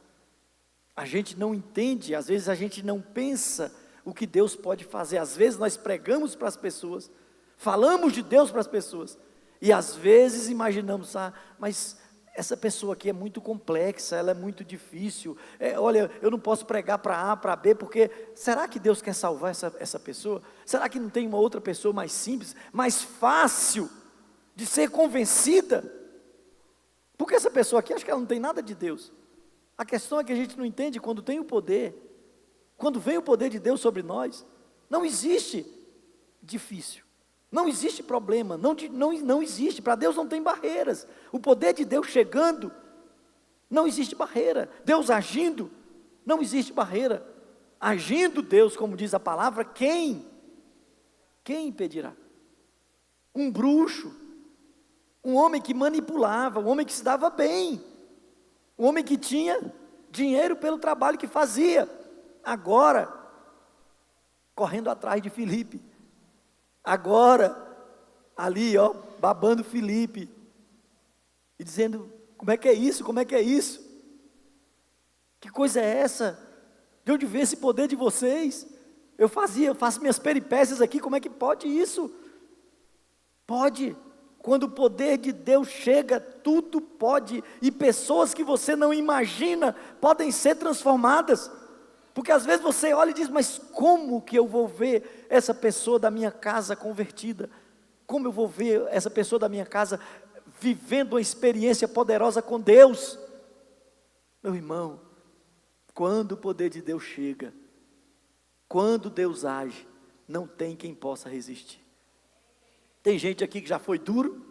A gente não entende, às vezes a gente não pensa o que Deus pode fazer. Às vezes nós pregamos para as pessoas, falamos de Deus para as pessoas, e às vezes imaginamos, mas essa pessoa aqui é muito complexa, ela é muito difícil, olha, eu não posso pregar para A, para B, porque será que Deus quer salvar essa pessoa? Será que não tem uma outra pessoa mais simples, mais fácil de ser convencida? Porque essa pessoa aqui, acho que ela não tem nada de Deus. A questão é que a gente não entende quando tem o poder, quando vem o poder de Deus sobre nós, não existe difícil, não existe problema, não existe, para Deus não tem barreiras. O poder de Deus chegando, não existe barreira. Deus agindo, não existe barreira. Agindo Deus, como diz a palavra, quem impedirá? Um bruxo, um homem que manipulava, um homem que se dava bem, um homem que tinha dinheiro pelo trabalho que fazia, agora correndo atrás de Filipe, agora ali babando Filipe, e dizendo, como é que é isso, como é que é isso? Que coisa é essa? De onde vem esse poder de vocês? Eu faço minhas peripécias aqui, como é que pode isso? Pode. Quando o poder de Deus chega, tudo pode, e pessoas que você não imagina podem ser transformadas, porque às vezes você olha e diz, mas como que eu vou ver essa pessoa da minha casa convertida? Como eu vou ver essa pessoa da minha casa vivendo uma experiência poderosa com Deus? Meu irmão, quando o poder de Deus chega, quando Deus age, não tem quem possa resistir. Tem gente aqui que já foi duro?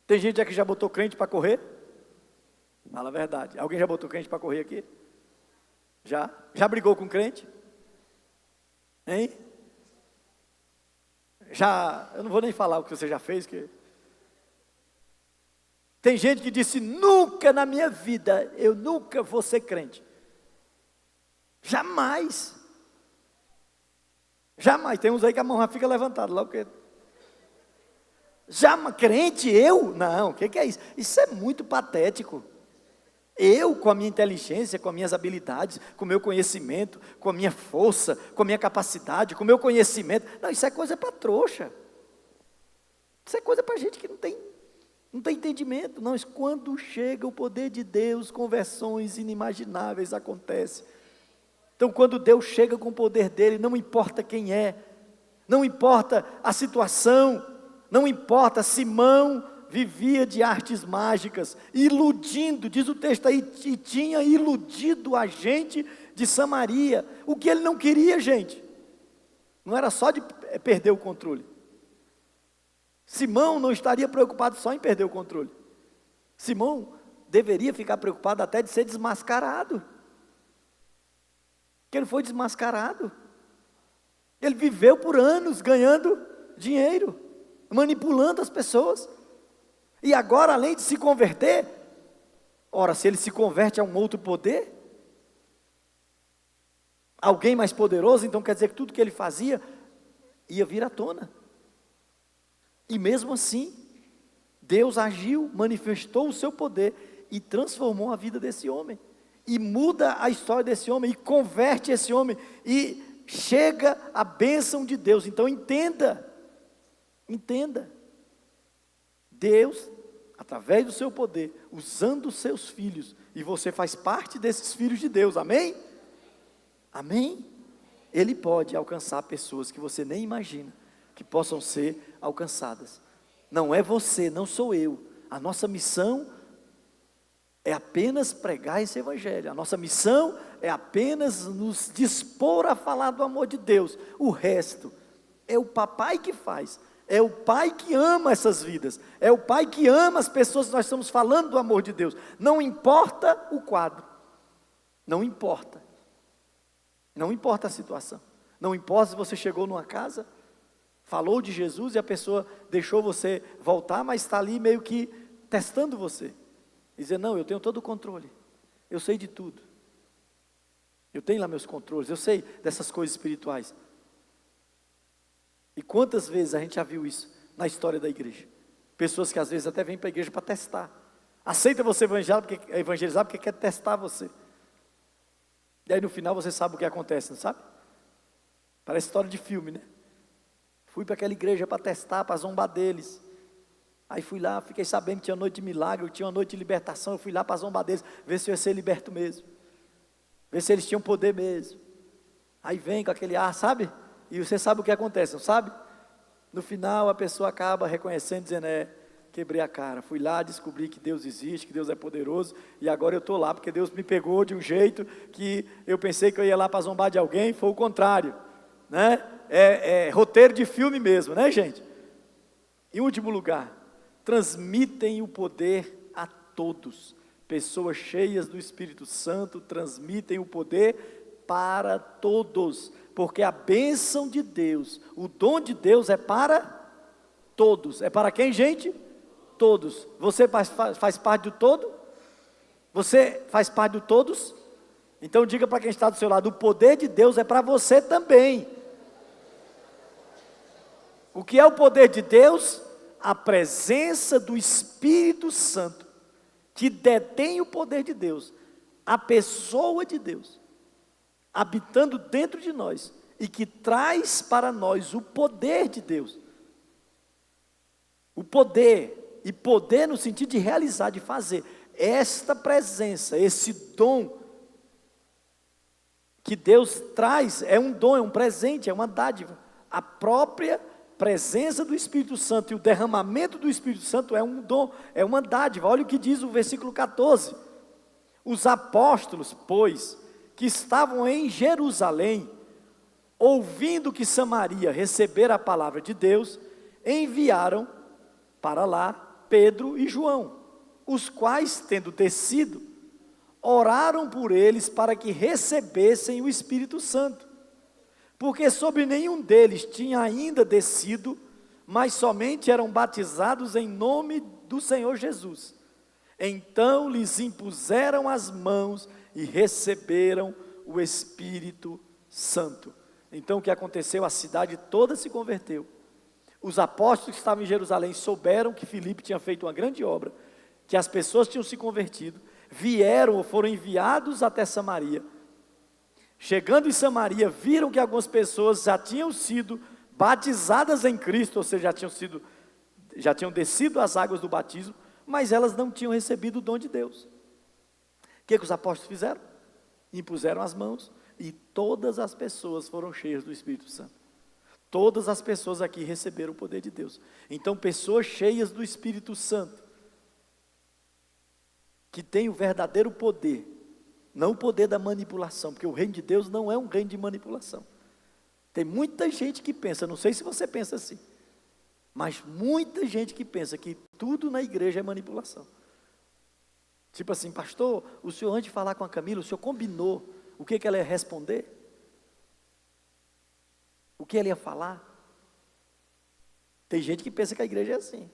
Tem gente aqui que já botou crente para correr? Fala a verdade. Alguém já botou crente para correr aqui? Já? Já brigou com crente? Hein? Já, eu não vou nem falar o que você já fez, que... Tem gente que disse, nunca na minha vida, eu nunca vou ser crente. Jamais. Jamais. Tem uns aí que a mão já fica levantada, logo que... Já crente, eu? Não, o que é isso? Isso é muito patético. Eu, com a minha inteligência, com as minhas habilidades, com o meu conhecimento, com a minha força, com a minha capacidade, com o meu conhecimento. Não, isso é coisa para trouxa. Isso é coisa para gente que não tem entendimento. Não, quando chega o poder de Deus, conversões inimagináveis acontecem. Então, quando Deus chega com o poder dele, não importa quem é, não importa a situação, não importa, Simão vivia de artes mágicas, iludindo, diz o texto aí, e tinha iludido a gente de Samaria. O que ele não queria, gente, não era só de perder o controle. Simão não estaria preocupado só em perder o controle. Simão deveria ficar preocupado até de ser desmascarado. Porque ele foi desmascarado. Ele viveu por anos ganhando dinheiro, manipulando as pessoas. E agora, além de se converter, ora, se ele se converte a um outro poder, alguém mais poderoso, então quer dizer que tudo que ele fazia ia vir à tona. E mesmo assim, Deus agiu, manifestou o seu poder e transformou a vida desse homem. E muda a história desse homem, e converte esse homem, e chega a bênção de Deus. Então entenda, Deus, através do seu poder, usando os seus filhos, e você faz parte desses filhos de Deus, amém? Amém? Ele pode alcançar pessoas que você nem imagina, que possam ser alcançadas. Não é você, não sou eu. A nossa missão é apenas pregar esse evangelho. A nossa missão é apenas nos dispor a falar do amor de Deus. O resto é o papai que faz. É o pai que ama essas vidas. É o pai que ama as pessoas que nós estamos falando do amor de Deus. Não importa o quadro. Não importa. Não importa a situação. Não importa se você chegou numa casa, falou de Jesus e a pessoa deixou você voltar, mas está ali meio que testando você. Dizer, não, eu tenho todo o controle. Eu sei de tudo. Eu tenho lá meus controles. Eu sei dessas coisas espirituais. E quantas vezes a gente já viu isso na história da igreja? Pessoas que às vezes até vêm para a igreja para testar. Aceita você evangelizar porque quer testar você. E aí no final você sabe o que acontece, não sabe? Parece história de filme, né? Fui para aquela igreja para testar, para zombar deles. Aí fui lá, fiquei sabendo que tinha noite de milagre, tinha uma noite de libertação. Eu fui lá para zombar deles, ver se eu ia ser liberto mesmo. Ver se eles tinham poder mesmo. Aí vem com aquele ar, sabe? E você sabe o que acontece, não sabe? No final a pessoa acaba reconhecendo, dizendo, quebrei a cara. Fui lá, descobri que Deus existe, que Deus é poderoso. E agora eu estou lá, porque Deus me pegou de um jeito que eu pensei que eu ia lá para zombar de alguém. Foi o contrário, né? É roteiro de filme mesmo, né, gente? Em último lugar, transmitem o poder a todos. Pessoas cheias do Espírito Santo transmitem o poder para todos, porque a bênção de Deus, o dom de Deus é para todos. É para quem, gente? Todos. Você faz parte do todo? Você faz parte do todos? Então diga para quem está do seu lado, o poder de Deus é para você também. O que é o poder de Deus? A presença do Espírito Santo, que detém o poder de Deus, a pessoa de Deus, habitando dentro de nós, e que traz para nós o poder de Deus. O poder, e poder no sentido de realizar, de fazer. Esta presença, esse dom que Deus traz, é um dom, é um presente, é uma dádiva. A própria presença do Espírito Santo e o derramamento do Espírito Santo é um dom, é uma dádiva. Olha o que diz o versículo 14. Os apóstolos, pois, que estavam em Jerusalém, ouvindo que Samaria recebera a palavra de Deus, enviaram para lá Pedro e João, os quais, tendo descido, oraram por eles para que recebessem o Espírito Santo, porque sobre nenhum deles tinha ainda descido, mas somente eram batizados em nome do Senhor Jesus. Então lhes impuseram as mãos e receberam o Espírito Santo. Então o que aconteceu? A cidade toda se converteu. Os apóstolos que estavam em Jerusalém souberam que Filipe tinha feito uma grande obra, que as pessoas tinham se convertido, vieram ou foram enviados até Samaria. Chegando em Samaria, viram que algumas pessoas já tinham sido batizadas em Cristo, ou seja, já tinham descido as águas do batismo, mas elas não tinham recebido o dom de Deus. O que os apóstolos fizeram? Impuseram as mãos e todas as pessoas foram cheias do Espírito Santo. Todas as pessoas aqui receberam o poder de Deus. Então, pessoas cheias do Espírito Santo, que têm o verdadeiro poder, não o poder da manipulação, porque o reino de Deus não é um reino de manipulação. Tem muita gente que pensa, não sei se você pensa assim, mas muita gente que pensa que tudo na igreja é manipulação. Tipo assim, pastor, o senhor antes de falar com a Camila, o senhor combinou o que ela ia responder? O que ela ia falar? Tem gente que pensa que a igreja é assim.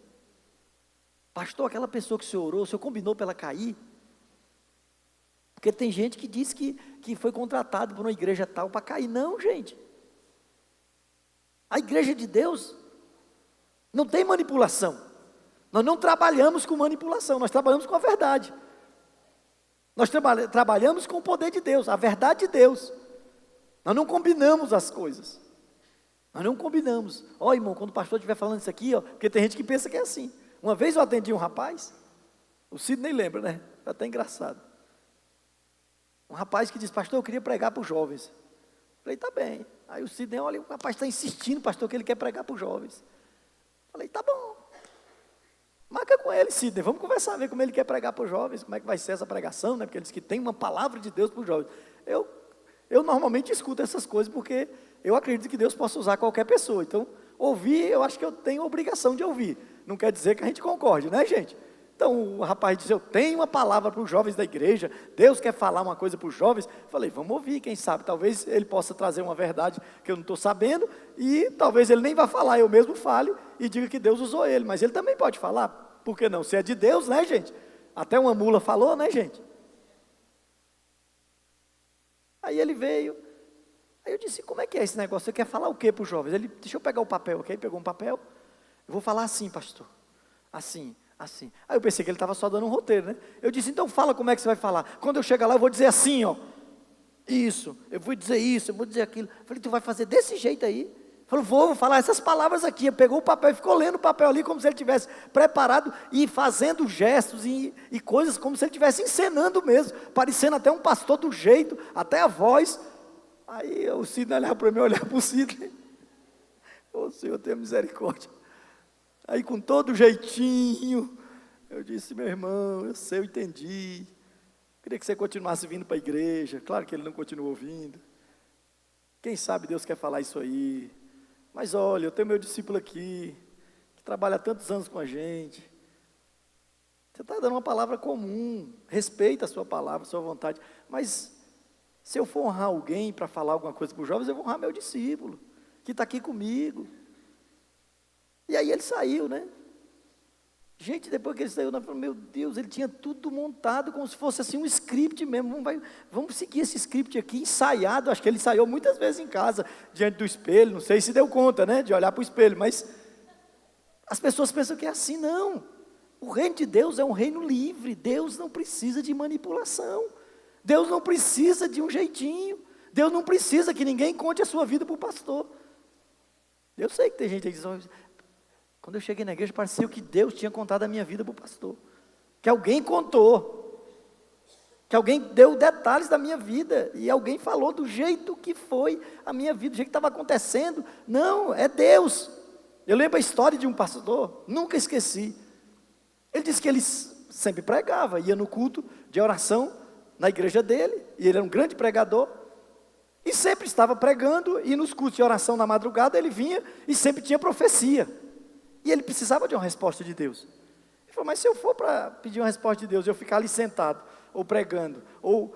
Pastor, aquela pessoa que o senhor orou, o senhor combinou para ela cair? Porque tem gente que diz que foi contratado por uma igreja tal para cair. Não, gente. A igreja de Deus não tem manipulação. Nós não trabalhamos com manipulação, nós trabalhamos com a verdade. Nós trabalhamos com o poder de Deus, a verdade de Deus. Nós não combinamos as coisas. Nós não combinamos. Ó, irmão, quando o pastor estiver falando isso aqui, ó, porque tem gente que pensa que é assim. Uma vez eu atendi um rapaz, o Cid nem lembra, né? Está até engraçado. Um rapaz que disse, pastor, eu queria pregar para os jovens. Falei, tá bem. Aí o Cid, olha, o rapaz está insistindo, pastor, que ele quer pregar para os jovens. Falei, tá bom. Marca com ele, Sidney, vamos conversar, ver como ele quer pregar para os jovens, como é que vai ser essa pregação, né? Porque ele disse que tem uma palavra de Deus para os jovens. Eu normalmente escuto essas coisas, porque eu acredito que Deus possa usar qualquer pessoa. Então, ouvir, eu acho que eu tenho a obrigação de ouvir. Não quer dizer que a gente concorde, né, gente? Então, o rapaz disse, eu tenho uma palavra para os jovens da igreja, Deus quer falar uma coisa para os jovens. Falei, vamos ouvir, quem sabe, talvez ele possa trazer uma verdade que eu não estou sabendo, e talvez ele nem vá falar, eu mesmo fale, e diga que Deus usou ele, mas ele também pode falar, por que não? Se é de Deus, né, gente? Até uma mula falou, né, gente? Aí ele veio, aí eu disse, como é que é esse negócio? Você quer falar o que para os jovens? Ele, deixa eu pegar o papel, ok? Pegou um papel, eu vou falar assim, pastor, assim. Aí eu pensei que ele estava só dando um roteiro, né? Eu disse, então fala como é que você vai falar. Quando eu chegar lá, eu vou dizer assim, ó. Isso, eu vou dizer isso, eu vou dizer aquilo. Eu falei, tu vai fazer desse jeito aí? Falou, vou falar essas palavras aqui. Ele pegou o papel e ficou lendo o papel ali, como se ele tivesse preparado e fazendo gestos e coisas, como se ele estivesse encenando mesmo, parecendo até um pastor do jeito, até a voz. Aí o Sidney olhava para mim, olhava para o Sidney. Ô Senhor, tenha misericórdia. Aí com todo jeitinho, eu disse, meu irmão, eu sei, eu entendi. Queria que você continuasse vindo para a igreja. Claro que ele não continuou vindo. Quem sabe Deus quer falar isso aí. Mas olha, eu tenho meu discípulo aqui, que trabalha há tantos anos com a gente. Você está dando uma palavra comum, respeita a sua palavra, a sua vontade. Mas se eu for honrar alguém para falar alguma coisa para os jovens, eu vou honrar meu discípulo, que está aqui comigo. E aí ele saiu, né? Gente, depois que ele saiu, nós falamos, meu Deus, ele tinha tudo montado como se fosse assim um script mesmo. Vamos seguir esse script aqui, ensaiado. Acho que ele ensaiou muitas vezes em casa, diante do espelho. Não sei se deu conta, né, de olhar para o espelho. Mas as pessoas pensam que é assim, não. O reino de Deus é um reino livre. Deus não precisa de manipulação. Deus não precisa de um jeitinho. Deus não precisa que ninguém conte a sua vida para o pastor. Eu sei que tem gente aí que diz, quando eu cheguei na igreja, pareceu que Deus tinha contado a minha vida para o pastor. Que alguém contou. Que alguém deu detalhes da minha vida. E alguém falou do jeito que foi a minha vida, do jeito que estava acontecendo. Não, é Deus. Eu lembro a história de um pastor, nunca esqueci. Ele disse que ele sempre pregava, ia no culto de oração na igreja dele. E ele era um grande pregador. E sempre estava pregando, e nos cultos de oração na madrugada ele vinha e sempre tinha profecia. E ele precisava de uma resposta de Deus. Ele falou, mas se eu for para pedir uma resposta de Deus, eu ficar ali sentado, ou pregando, ou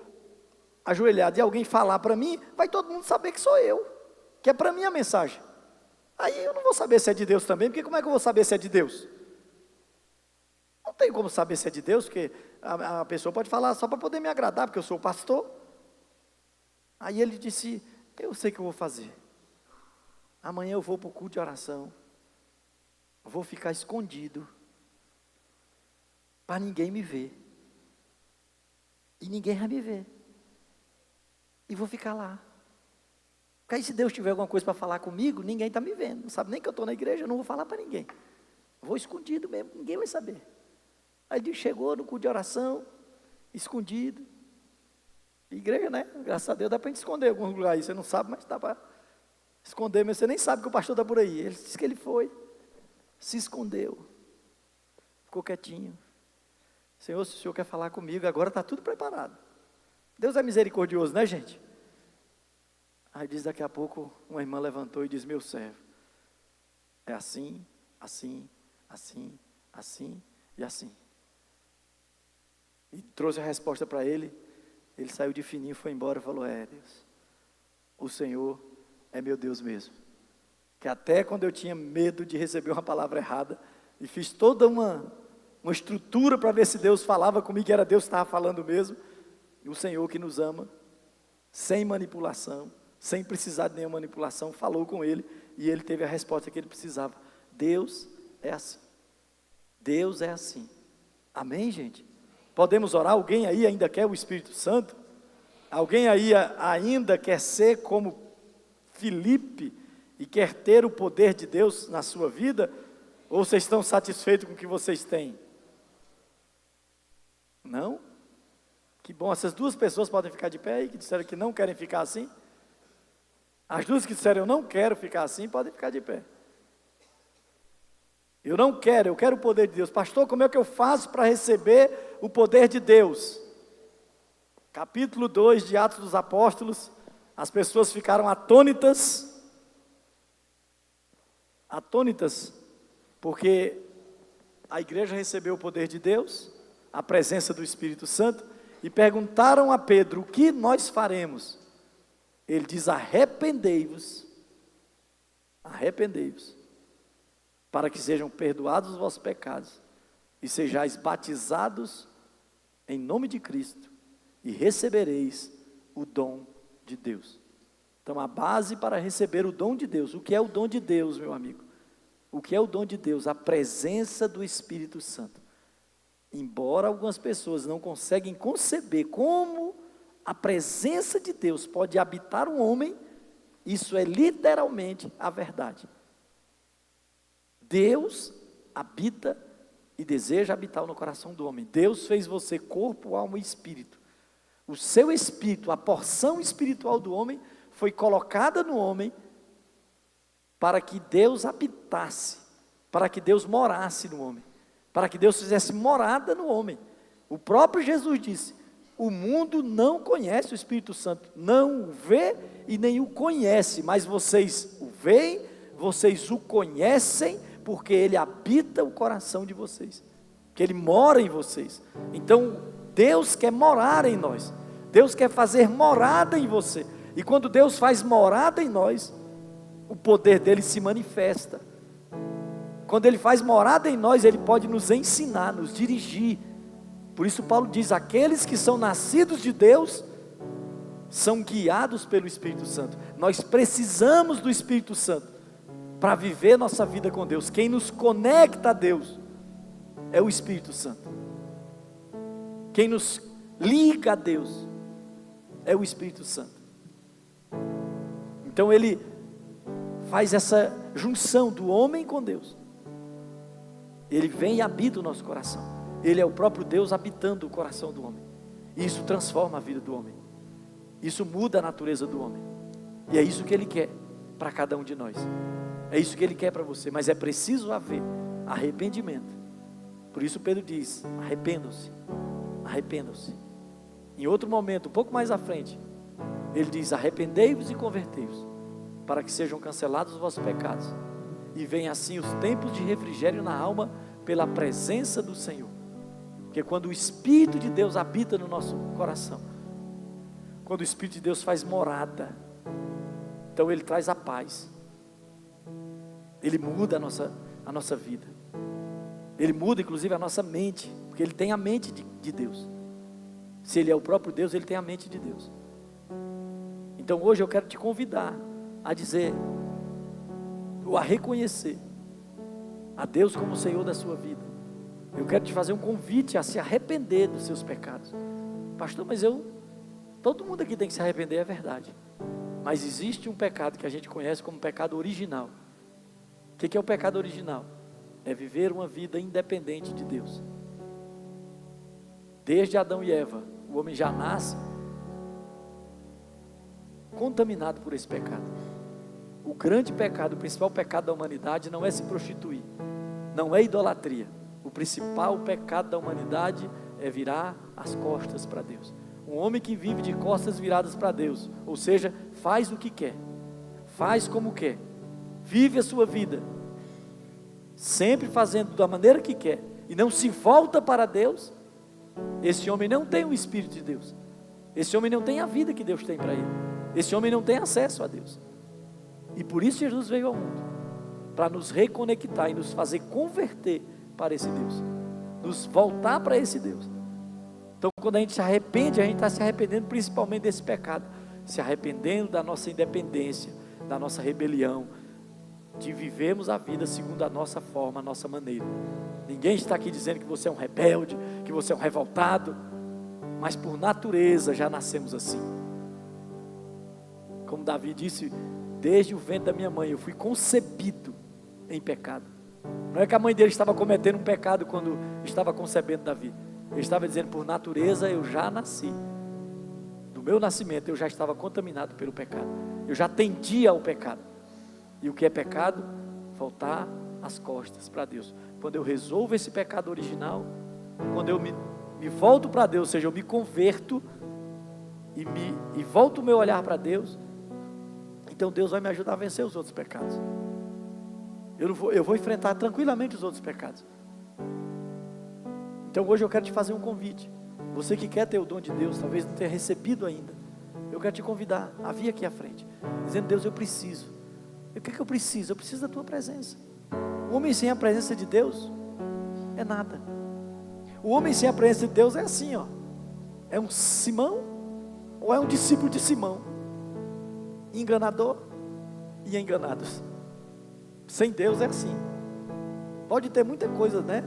ajoelhado, e alguém falar para mim, vai todo mundo saber que sou eu, que é para mim a mensagem. Aí eu não vou saber se é de Deus também, porque como é que eu vou saber se é de Deus? Não tem como saber se é de Deus, porque a pessoa pode falar só para poder me agradar, porque eu sou o pastor. Aí ele disse, eu sei o que eu vou fazer. Amanhã eu vou para o culto de oração. Vou ficar escondido. Para ninguém me ver. E ninguém vai me ver. E vou ficar lá. Porque aí se Deus tiver alguma coisa para falar comigo, ninguém está me vendo. Não sabe nem que eu estou na igreja, eu não vou falar para ninguém. Vou escondido mesmo, ninguém vai saber. Aí ele chegou no culto de oração, escondido. Igreja, né? Graças a Deus dá para a gente esconder em alguns lugares. Você não sabe, mas dá para esconder. Mas você nem sabe que o pastor está por aí. Ele disse que ele foi, se escondeu, ficou quietinho. Senhor, se o Senhor quer falar comigo, agora está tudo preparado. Deus é misericordioso, né, gente? Aí diz, daqui a pouco, uma irmã levantou e diz, meu servo, é assim, assim, assim, assim e assim. E trouxe a resposta para ele. Ele saiu de fininho, foi embora e falou, Deus, o Senhor é meu Deus mesmo. Que até quando eu tinha medo de receber uma palavra errada, e fiz toda uma estrutura para ver se Deus falava comigo, que era Deus que estava falando mesmo, e o Senhor que nos ama, sem manipulação, sem precisar de nenhuma manipulação, falou com ele, e ele teve a resposta que ele precisava. Deus é assim. Deus é assim. Amém, gente? Podemos orar? Alguém aí ainda quer o Espírito Santo? Alguém aí ainda quer ser como Filipe e quer ter o poder de Deus na sua vida? Ou vocês estão satisfeitos com o que vocês têm? Não? Que bom, essas duas pessoas podem ficar de pé aí, que disseram que não querem ficar assim. As duas que disseram eu não quero ficar assim, podem ficar de pé. Eu não quero, eu quero o poder de Deus. Pastor, como é que eu faço para receber o poder de Deus? Capítulo 2 de Atos dos Apóstolos, as pessoas ficaram atônitas, porque a igreja recebeu o poder de Deus, a presença do Espírito Santo, e perguntaram a Pedro, o que nós faremos? Ele diz, arrependei-vos, para que sejam perdoados os vossos pecados, e sejais batizados em nome de Cristo, e recebereis o dom de Deus. Então a base para receber o dom de Deus, o que é o dom de Deus, meu amigo? O que é o dom de Deus? A presença do Espírito Santo. Embora algumas pessoas não conseguem conceber como a presença de Deus pode habitar um homem, isso é literalmente a verdade. Deus habita e deseja habitar no coração do homem. Deus fez você corpo, alma e espírito. O seu espírito, a porção espiritual do homem, foi colocada no homem para que Deus habitasse, para que Deus morasse no homem, para que Deus fizesse morada no homem. O próprio Jesus disse, o mundo não conhece o Espírito Santo, não o vê e nem o conhece, mas vocês o veem, vocês o conhecem, porque Ele habita o coração de vocês, que Ele mora em vocês. Então, Deus quer morar em nós, Deus quer fazer morada em você, e quando Deus faz morada em nós, o poder dEle se manifesta. Quando Ele faz morada em nós, Ele pode nos ensinar, nos dirigir. Por isso Paulo diz, aqueles que são nascidos de Deus, são guiados pelo Espírito Santo. Nós precisamos do Espírito Santo, para viver nossa vida com Deus. Quem nos conecta a Deus, é o Espírito Santo. Quem nos liga a Deus, é o Espírito Santo. Então ele faz essa junção do homem com Deus. Ele vem e habita o nosso coração. Ele é o próprio Deus habitando o coração do homem. E isso transforma a vida do homem. Isso muda a natureza do homem. E é isso que ele quer para cada um de nós. É isso que ele quer para você. Mas é preciso haver arrependimento. Por isso Pedro diz: arrependam-se, arrependam-se. Em outro momento, um pouco mais à frente, ele diz: arrependei-vos e convertei-vos, para que sejam cancelados os vossos pecados, e venham assim os tempos de refrigério na alma, pela presença do Senhor. Porque quando o Espírito de Deus habita no nosso coração, quando o Espírito de Deus faz morada, então ele traz a paz, ele muda a nossa vida, ele muda inclusive a nossa mente, porque ele tem a mente de Deus. Se ele é o próprio Deus, ele tem a mente de Deus. Então hoje eu quero te convidar a dizer, ou a reconhecer a Deus como o Senhor da sua vida. Eu quero te fazer um convite a se arrepender dos seus pecados. Pastor, mas todo mundo aqui tem que se arrepender, é verdade. Mas existe um pecado que a gente conhece como pecado original. O que é o pecado original? É viver uma vida independente de Deus. Desde Adão e Eva, o homem já nasce contaminado por esse pecado. O grande pecado, o principal pecado da humanidade não é se prostituir, não é idolatria. O principal pecado da humanidade é virar as costas para Deus. Um homem que vive de costas viradas para Deus, ou seja, faz o que quer, faz como quer, vive a sua vida, sempre fazendo da maneira que quer, e não se volta para Deus. Esse homem não tem o Espírito de Deus, esse homem não tem a vida que Deus tem para ele, esse homem não tem acesso a Deus. E por isso Jesus veio ao mundo, para nos reconectar e nos fazer converter para esse Deus, nos voltar para esse Deus. Então quando a gente se arrepende, a gente está se arrependendo principalmente desse pecado, se arrependendo da nossa independência, da nossa rebelião, de vivermos a vida segundo a nossa forma, a nossa maneira. Ninguém está aqui dizendo que você é um rebelde, que você é um revoltado, mas por natureza já nascemos assim. Como Davi disse, desde o ventre da minha mãe eu fui concebido em pecado. Não é que a mãe dele estava cometendo um pecado quando estava concebendo Davi. Ele estava dizendo, por natureza eu já nasci. Do meu nascimento eu já estava contaminado pelo pecado. Eu já tendia ao pecado. E o que é pecado? Voltar as costas para Deus. Quando eu resolvo esse pecado original, quando eu me volto para Deus, ou seja, eu me converto e volto o meu olhar para Deus, então Deus vai me ajudar a vencer os outros pecados. Eu vou enfrentar tranquilamente os outros pecados. Então hoje eu quero te fazer um convite. Você que quer ter o dom de Deus, talvez não tenha recebido ainda, eu quero te convidar a vir aqui à frente, dizendo, Deus, eu preciso. E o que eu preciso? Eu preciso da tua presença. O homem sem a presença de Deus é nada. O homem sem a presença de Deus é assim, ó. É um Simão ou é um discípulo de Simão, enganador e enganados. Sem Deus é assim. Pode ter muita coisa, né,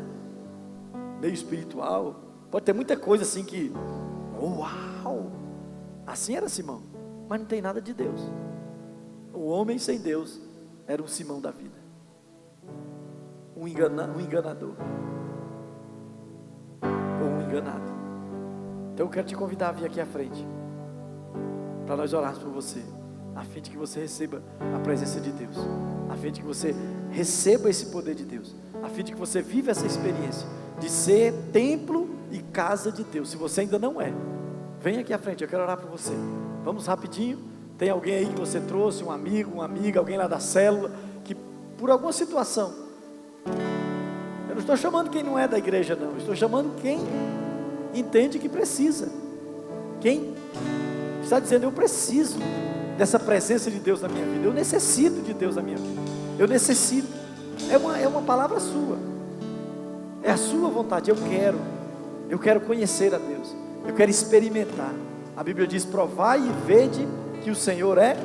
meio espiritual, pode ter muita coisa assim que, uau, assim era Simão, mas não tem nada de Deus. O homem sem Deus era um Simão da vida, um enganador, ou um enganado. Então eu quero te convidar a vir aqui à frente, para nós orarmos por você, a fim de que você receba a presença de Deus, a fim de que você receba esse poder de Deus, a fim de que você viva essa experiência de ser templo e casa de Deus. Se você ainda não é, vem aqui à frente, eu quero orar por você. Vamos rapidinho. Tem alguém aí que você trouxe, um amigo, uma amiga, alguém lá da célula, que por alguma situação, eu não estou chamando quem não é da igreja não, eu estou chamando quem entende que precisa, quem está dizendo, eu preciso dessa presença de Deus na minha vida, eu necessito de Deus na minha vida, eu necessito, é uma palavra sua, é a sua vontade, eu quero conhecer a Deus, eu quero experimentar. A Bíblia diz, provai e vede que o Senhor é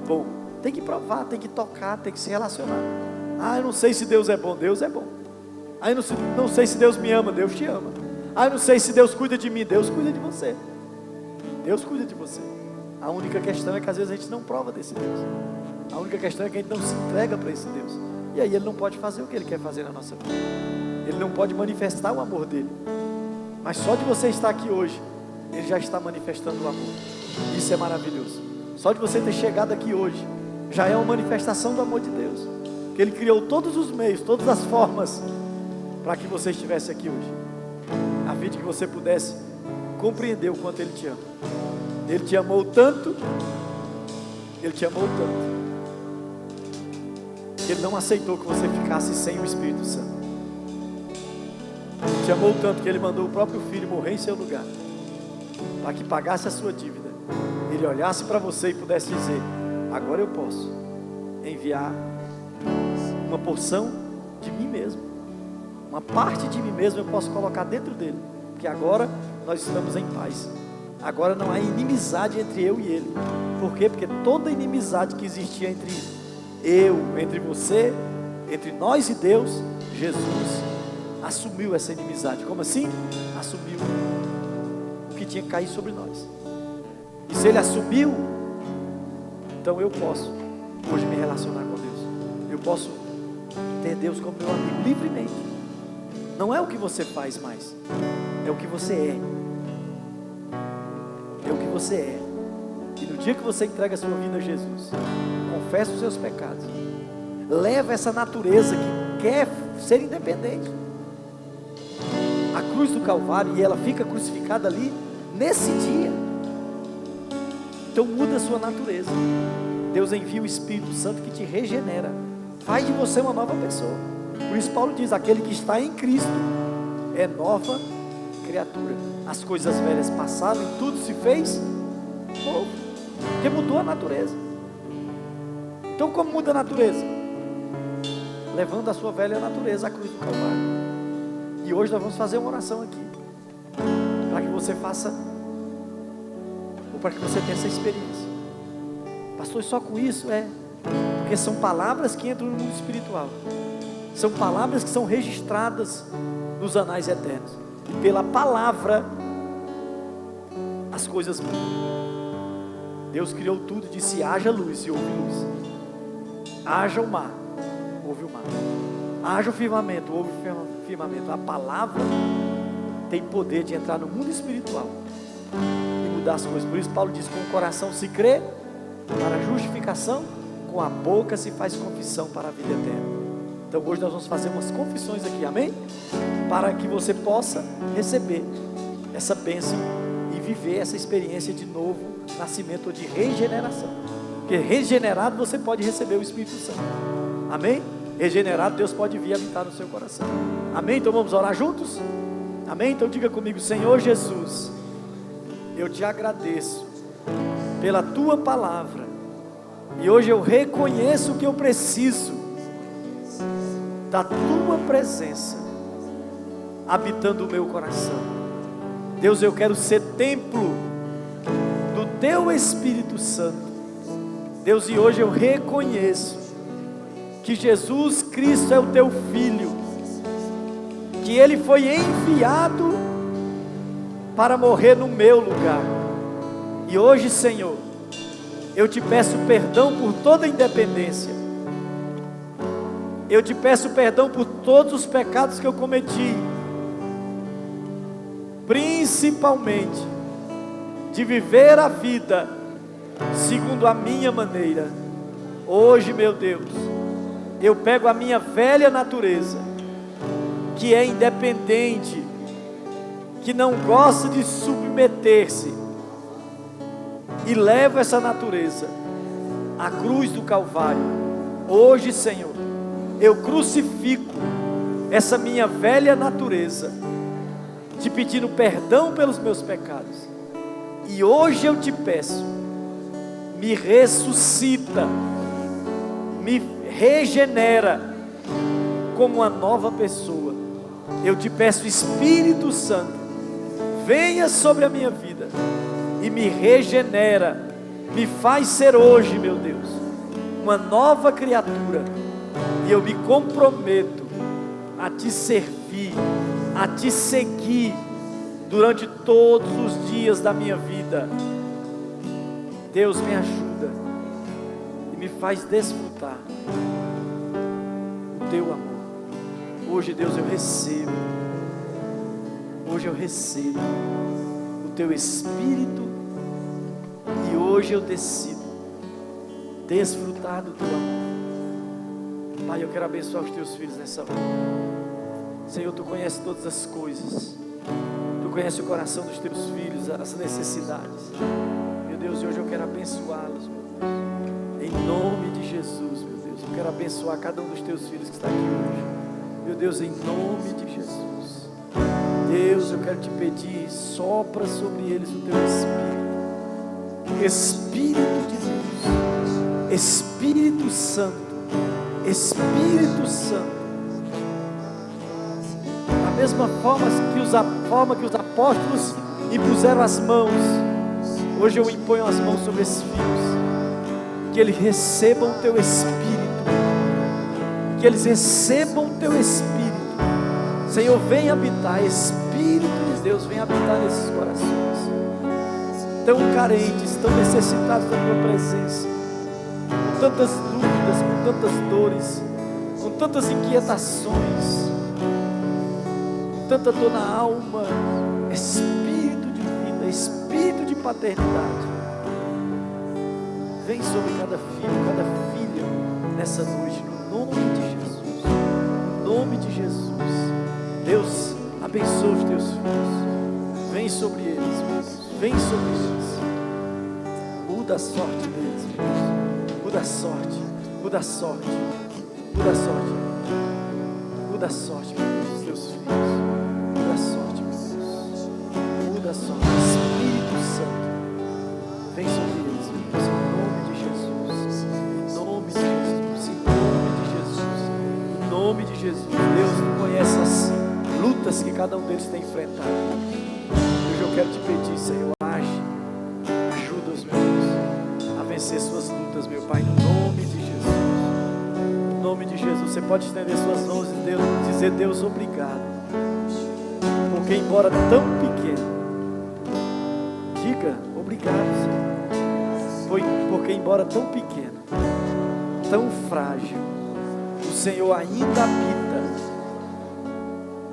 bom. Tem que provar, tem que tocar, tem que se relacionar. Eu não sei se Deus é bom. Deus é bom. Eu não sei se Deus me ama. Deus te ama. Eu não sei se Deus cuida de mim. Deus cuida de você. Deus cuida de você. A única questão é que às vezes a gente não prova desse Deus. A única questão é que a gente não se entrega para esse Deus. E aí Ele não pode fazer o que Ele quer fazer na nossa vida. Ele não pode manifestar o amor dEle. Mas só de você estar aqui hoje, Ele já está manifestando o amor. Isso é maravilhoso. Só de você ter chegado aqui hoje, já é uma manifestação do amor de Deus. Que Ele criou todos os meios, todas as formas, para que você estivesse aqui hoje. A fim de que você pudesse compreender o quanto Ele te ama. Ele te amou tanto, Ele te amou tanto, que Ele não aceitou que você ficasse sem o Espírito Santo. Ele te amou tanto que Ele mandou o próprio Filho morrer em seu lugar, para que pagasse a sua dívida. Ele olhasse para você e pudesse dizer: agora eu posso enviar uma porção de mim mesmo, uma parte de mim mesmo eu posso colocar dentro dele, porque agora nós estamos em paz. Agora não há inimizade entre eu e ele. Por quê? Porque toda inimizade que existia entre você, entre nós e Deus, Jesus assumiu essa inimizade. Como assim? Assumiu o que tinha que cair sobre nós. E se Ele assumiu, então eu posso hoje me relacionar com Deus. Eu posso ter Deus como meu amigo livremente. Não é o que você faz mais, é o que você é. É o que você é. E no dia que você entrega a sua vida a Jesus, confessa os seus pecados, leva essa natureza que quer ser independente, a cruz do Calvário, e ela fica crucificada ali nesse dia. Então muda a sua natureza. Deus envia o Espírito Santo que te regenera, faz de você uma nova pessoa. Por isso Paulo diz: aquele que está em Cristo é nova criatura. As coisas velhas passaram e tudo se fez novo, porque mudou a natureza. Então como muda a natureza? Levando a sua velha natureza à cruz do Calvário. E hoje nós vamos fazer uma oração aqui, para que você faça, ou para que você tenha essa experiência. Pastor, só com isso? Porque são palavras que entram no mundo espiritual, são palavras que são registradas nos anais eternos. E pela palavra as coisas mudam. Deus criou tudo, disse: haja luz, e houve luz. Haja o mar, houve o mar. Haja o firmamento, houve o firmamento. A palavra tem poder de entrar no mundo espiritual e mudar as coisas. Por isso Paulo diz: com o coração se crê para a justificação, com a boca se faz confissão para a vida eterna. Então hoje nós vamos fazer umas confissões aqui, amém? Para que você possa receber essa bênção e viver essa experiência de novo nascimento ou de regeneração. Porque regenerado você pode receber o Espírito Santo, amém? Regenerado, Deus pode vir habitar no seu coração, amém? Então vamos orar juntos? Amém? Então diga comigo: Senhor Jesus, eu te agradeço pela tua palavra, e hoje eu reconheço que eu preciso da tua presença habitando o meu coração. Deus, eu quero ser templo do teu Espírito Santo. Deus, e hoje eu reconheço que Jesus Cristo é o teu Filho, que Ele foi enviado para morrer no meu lugar. E hoje, Senhor, eu te peço perdão por toda independência. Eu te peço perdão por todos os pecados que eu cometi, principalmente de viver a vida segundo a minha maneira. Hoje, meu Deus, eu pego a minha velha natureza, que é independente, que não gosta de submeter-se, e levo essa natureza à cruz do Calvário. Hoje, Senhor, eu crucifico essa minha velha natureza, te pedindo perdão pelos meus pecados. E hoje eu te peço, me ressuscita, me regenera como uma nova pessoa. Eu te peço, Espírito Santo, venha sobre a minha vida e me regenera, me faz ser hoje, meu Deus, uma nova criatura. E eu me comprometo a te servir, a te seguir durante todos os dias da minha vida, Deus, me ajuda e me faz desfrutar o teu amor. Hoje, Deus, eu recebo o teu Espírito e hoje eu decido desfrutar do teu amor. Pai, eu quero abençoar os teus filhos nessa hora. Senhor, tu conheces todas as coisas, tu conheces o coração dos teus filhos, as necessidades. Meu Deus, e hoje eu quero abençoá-los, meu Deus, em nome de Jesus, meu Deus. Eu quero abençoar cada um dos teus filhos que está aqui hoje, meu Deus, em nome de Jesus. Deus, eu quero te pedir, sopra sobre eles o teu Espírito, Espírito de Deus, Espírito Santo, Espírito Santo. Da mesma forma que os apóstolos impuseram as mãos, hoje eu imponho as mãos sobre esses filhos, que eles recebam o teu Espírito, que eles recebam o teu Espírito. Senhor, vem habitar, Espírito de Deus, vem habitar nesses corações, tão carentes, tão necessitados da tua presença, com tantas dúvidas, com tantas dores, com tantas inquietações, com tanta dor na alma. Espírito de vida, Espírito de paternidade, vem sobre cada filho, cada filha, nessa noite, no nome de Jesus, no nome de Jesus. Deus, abençoa os teus filhos, vem sobre eles, meu Deus, vem sobre eles, muda a sorte deles, meu Deus, muda a sorte, muda a sorte, muda a sorte, muda a sorte, meu Deus, dos teus filhos, muda a sorte, meu Deus, muda a sorte. Espírito Santo, vem sobre eles, meu Deus, em nome de Jesus, em nome de Jesus, em nome de Jesus, em nome de Jesus. Deus, tu conhece as lutas que cada um deles tem enfrentado. Hoje eu quero te pedir, Senhor, age, ajuda-os, meu Deus, a vencer suas lutas, meu Pai, em nome de Jesus. Em nome de Jesus, você pode estender suas mãos e dizer: Deus, obrigado, porque embora tão pequeno, diga obrigado, Senhor, porque embora tão pequeno, tão frágil, o Senhor ainda habita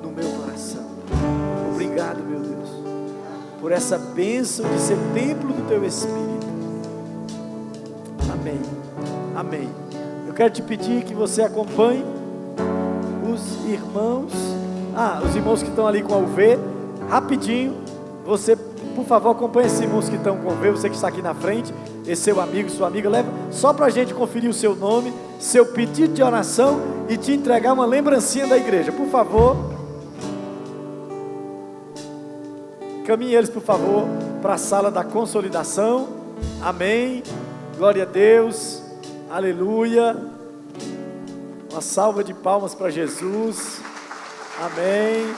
no meu coração. Obrigado, meu Deus, por essa bênção de ser templo do teu Espírito. Amém, amém. Eu quero te pedir que você acompanhe os irmãos, os irmãos que estão ali com a UV, rapidinho. Você, por favor, acompanhe esses irmãos que estão com a UV, você que está aqui na frente, esse seu amigo, sua amiga, leva só para a gente conferir o seu nome, seu pedido de oração e te entregar uma lembrancinha da igreja, por favor. Caminhe eles, por favor, para a sala da consolidação. Amém, glória a Deus, aleluia. Uma salva de palmas para Jesus. Amém,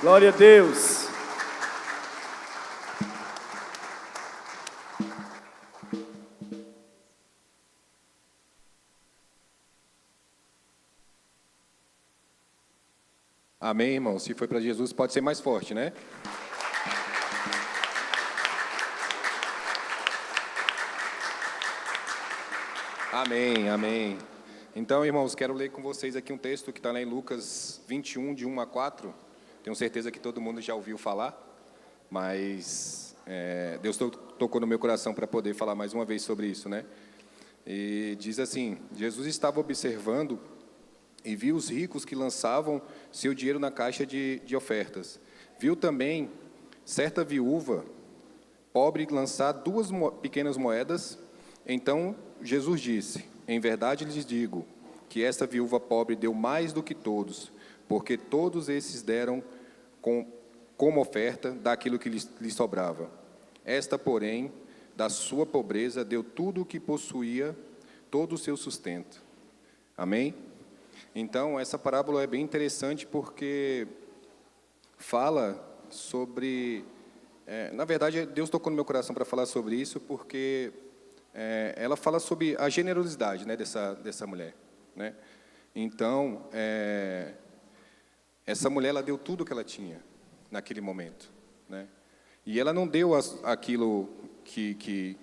glória a Deus. Amém, irmão? Se foi para Jesus, pode ser mais forte, né? Amém, amém. Então, irmãos, quero ler com vocês aqui um texto que está lá em Lucas 21, de 1 a 4. Tenho certeza que todo mundo já ouviu falar, mas Deus tocou no meu coração para poder falar mais uma vez sobre isso, né? E diz assim: Jesus estava observando e viu os ricos que lançavam seu dinheiro na caixa de ofertas. Viu também certa viúva pobre lançar 2 pequenas moedas. Então Jesus disse: em verdade lhes digo que esta viúva pobre deu mais do que todos, porque todos esses deram como oferta daquilo que lhes sobrava. Esta, porém, da sua pobreza deu tudo o que possuía, todo o seu sustento. Amém? Então, essa parábola é bem interessante porque fala sobre... na verdade, Deus tocou no meu coração para falar sobre isso, porque ela fala sobre a generosidade, né, dessa mulher, né? Então, essa mulher, ela deu tudo o que ela tinha naquele momento, né? E ela não deu aquilo que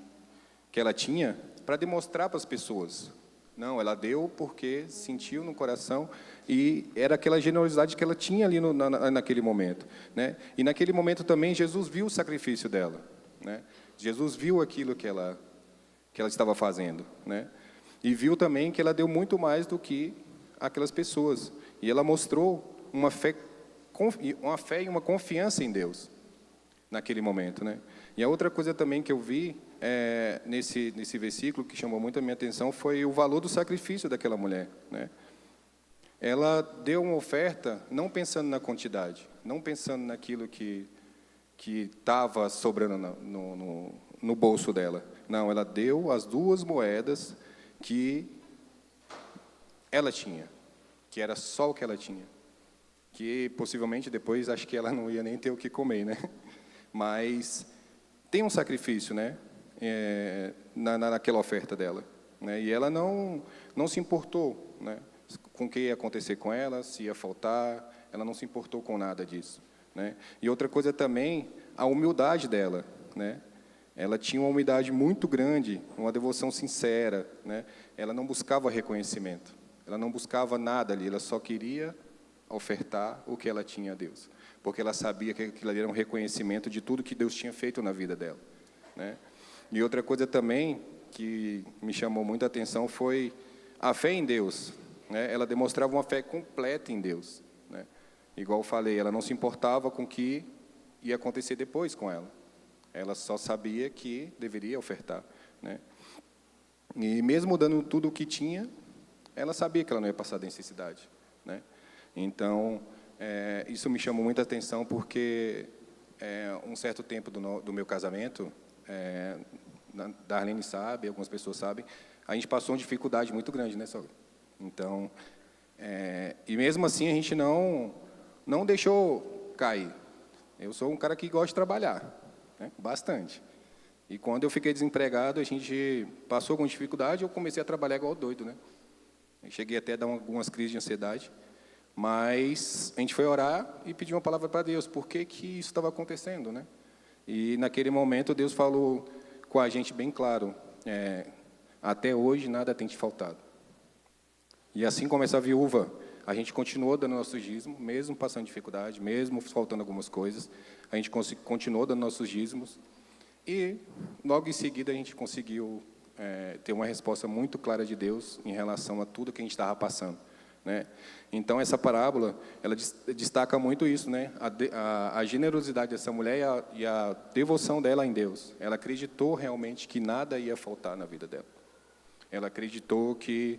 que ela tinha para demonstrar para as pessoas. Não, ela deu porque sentiu no coração e era aquela generosidade que ela tinha ali naquele momento, né? E naquele momento também Jesus viu o sacrifício dela, né? Jesus viu aquilo que ela estava fazendo, né? E viu também que ela deu muito mais do que aquelas pessoas. E ela mostrou uma fé e uma confiança em Deus naquele momento, né? E a outra coisa também que eu vi nesse versículo que chamou muito a minha atenção foi o valor do sacrifício daquela mulher, né? Ela deu uma oferta não pensando na quantidade, não pensando naquilo que estava sobrando no bolso dela. Não, ela deu as 2 moedas que ela tinha, que era só o que ela tinha, que possivelmente depois acho que ela não ia nem ter o que comer, né? Mas tem um sacrifício, né? Naquela oferta dela, né? E ela não se importou, né, com o que ia acontecer com ela, se ia faltar, ela não se importou com nada disso, né? E outra coisa também, a humildade dela, né? Ela tinha uma humildade muito grande, uma devoção sincera, né? Ela não buscava reconhecimento, ela não buscava nada ali, ela só queria ofertar o que ela tinha a Deus, porque ela sabia que aquilo ali era um reconhecimento de tudo que Deus tinha feito na vida dela, né? E outra coisa também que me chamou muita atenção foi a fé em Deus, né? Ela demonstrava uma fé completa em Deus, né? Igual eu falei, ela não se importava com o que ia acontecer depois com ela. Ela só sabia que deveria ofertar, né? E mesmo dando tudo o que tinha, ela sabia que ela não ia passar necessidade, né? Então, isso me chamou muita atenção porque um certo tempo do meu casamento, Darlene sabe, algumas pessoas sabem, a gente passou uma dificuldade muito grande, né, sogra? Então, e mesmo assim a gente não deixou cair. Eu sou um cara que gosta de trabalhar, né, bastante. E quando eu fiquei desempregado, a gente passou com dificuldade, eu comecei a trabalhar igual doido, né? Eu cheguei até a dar algumas crises de ansiedade, mas a gente foi orar e pediu uma palavra para Deus, por que isso estava acontecendo, né? E naquele momento Deus falou com a gente bem claro, até hoje nada tem te faltado. E assim como essa viúva, a gente continuou dando nosso dízimo, mesmo passando dificuldade, mesmo faltando algumas coisas, a gente continuou dando nossos dízimos, e logo em seguida a gente conseguiu ter uma resposta muito clara de Deus em relação a tudo que a gente estava passando, né? Então essa parábola, ela destaca muito isso, né? A generosidade dessa mulher e a devoção dela em Deus. Ela acreditou realmente que nada ia faltar na vida dela. Ela acreditou que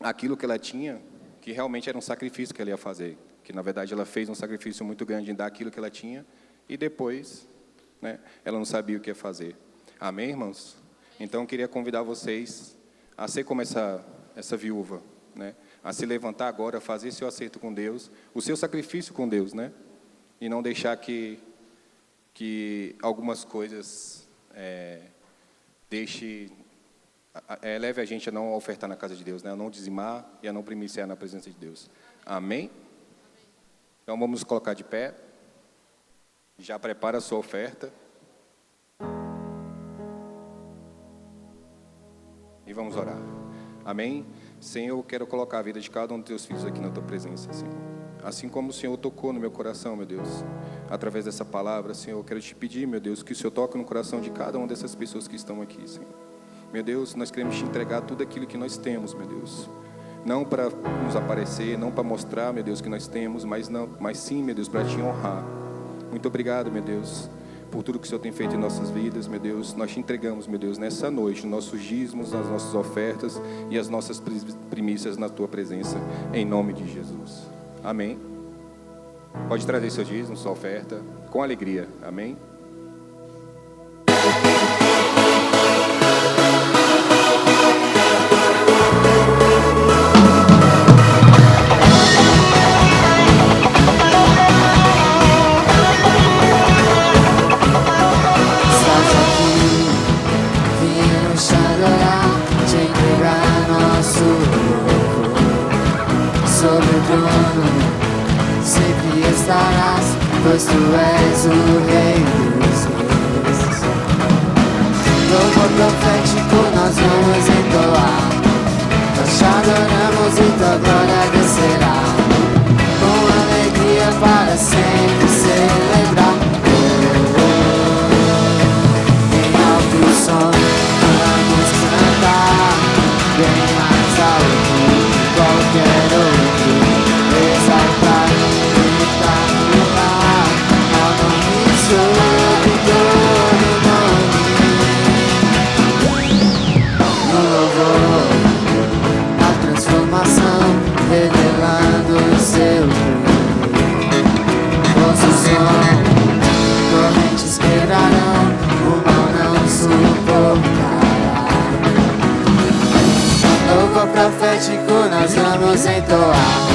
aquilo que ela tinha, que realmente era um sacrifício que ela ia fazer, que na verdade ela fez um sacrifício muito grande em dar aquilo que ela tinha e depois, né, ela não sabia o que ia fazer. Amém, irmãos? Então eu queria convidar vocês a ser como essa viúva, né? A se levantar agora, fazer seu acerto com Deus, o seu sacrifício com Deus, né? E não deixar que algumas coisas leve a gente a não ofertar na casa de Deus, né? A não dizimar e a não primiciar na presença de Deus. Amém? Então vamos nos colocar de pé. Já prepara a sua oferta. E vamos orar. Amém? Senhor, eu quero colocar a vida de cada um dos teus filhos aqui na tua presença, Senhor. Assim como o Senhor tocou no meu coração, meu Deus, através dessa palavra, Senhor, eu quero te pedir, meu Deus, que o Senhor toque no coração de cada uma dessas pessoas que estão aqui, Senhor. Meu Deus, nós queremos te entregar tudo aquilo que nós temos, meu Deus. Não para nos aparecer, não para mostrar, meu Deus, que nós temos, mas sim, meu Deus, para te honrar. Muito obrigado, meu Deus, por tudo que o Senhor tem feito em nossas vidas, meu Deus. Nós te entregamos, meu Deus, nessa noite, nossos dízimos, as nossas ofertas e as nossas primícias na tua presença, em nome de Jesus. Amém. Pode trazer seu dízimo, sua oferta, com alegria. Amém. Sempre estarás, pois tu és o Rei dos Reis. louvor profético nós vamos entoar. Nós te adoramos e tua glória descerá. Com alegria para sempre celebrar. Em alto som vamos cantar, bem mais alto que qualquer outro. Exaltar, gritar, pular, ao nome sobre todo nome. No louvor, a transformação, revelando o seu poder. Vosso som, correntes quebrarão, o mal não suportará. Louvor profético nós vamos entoar.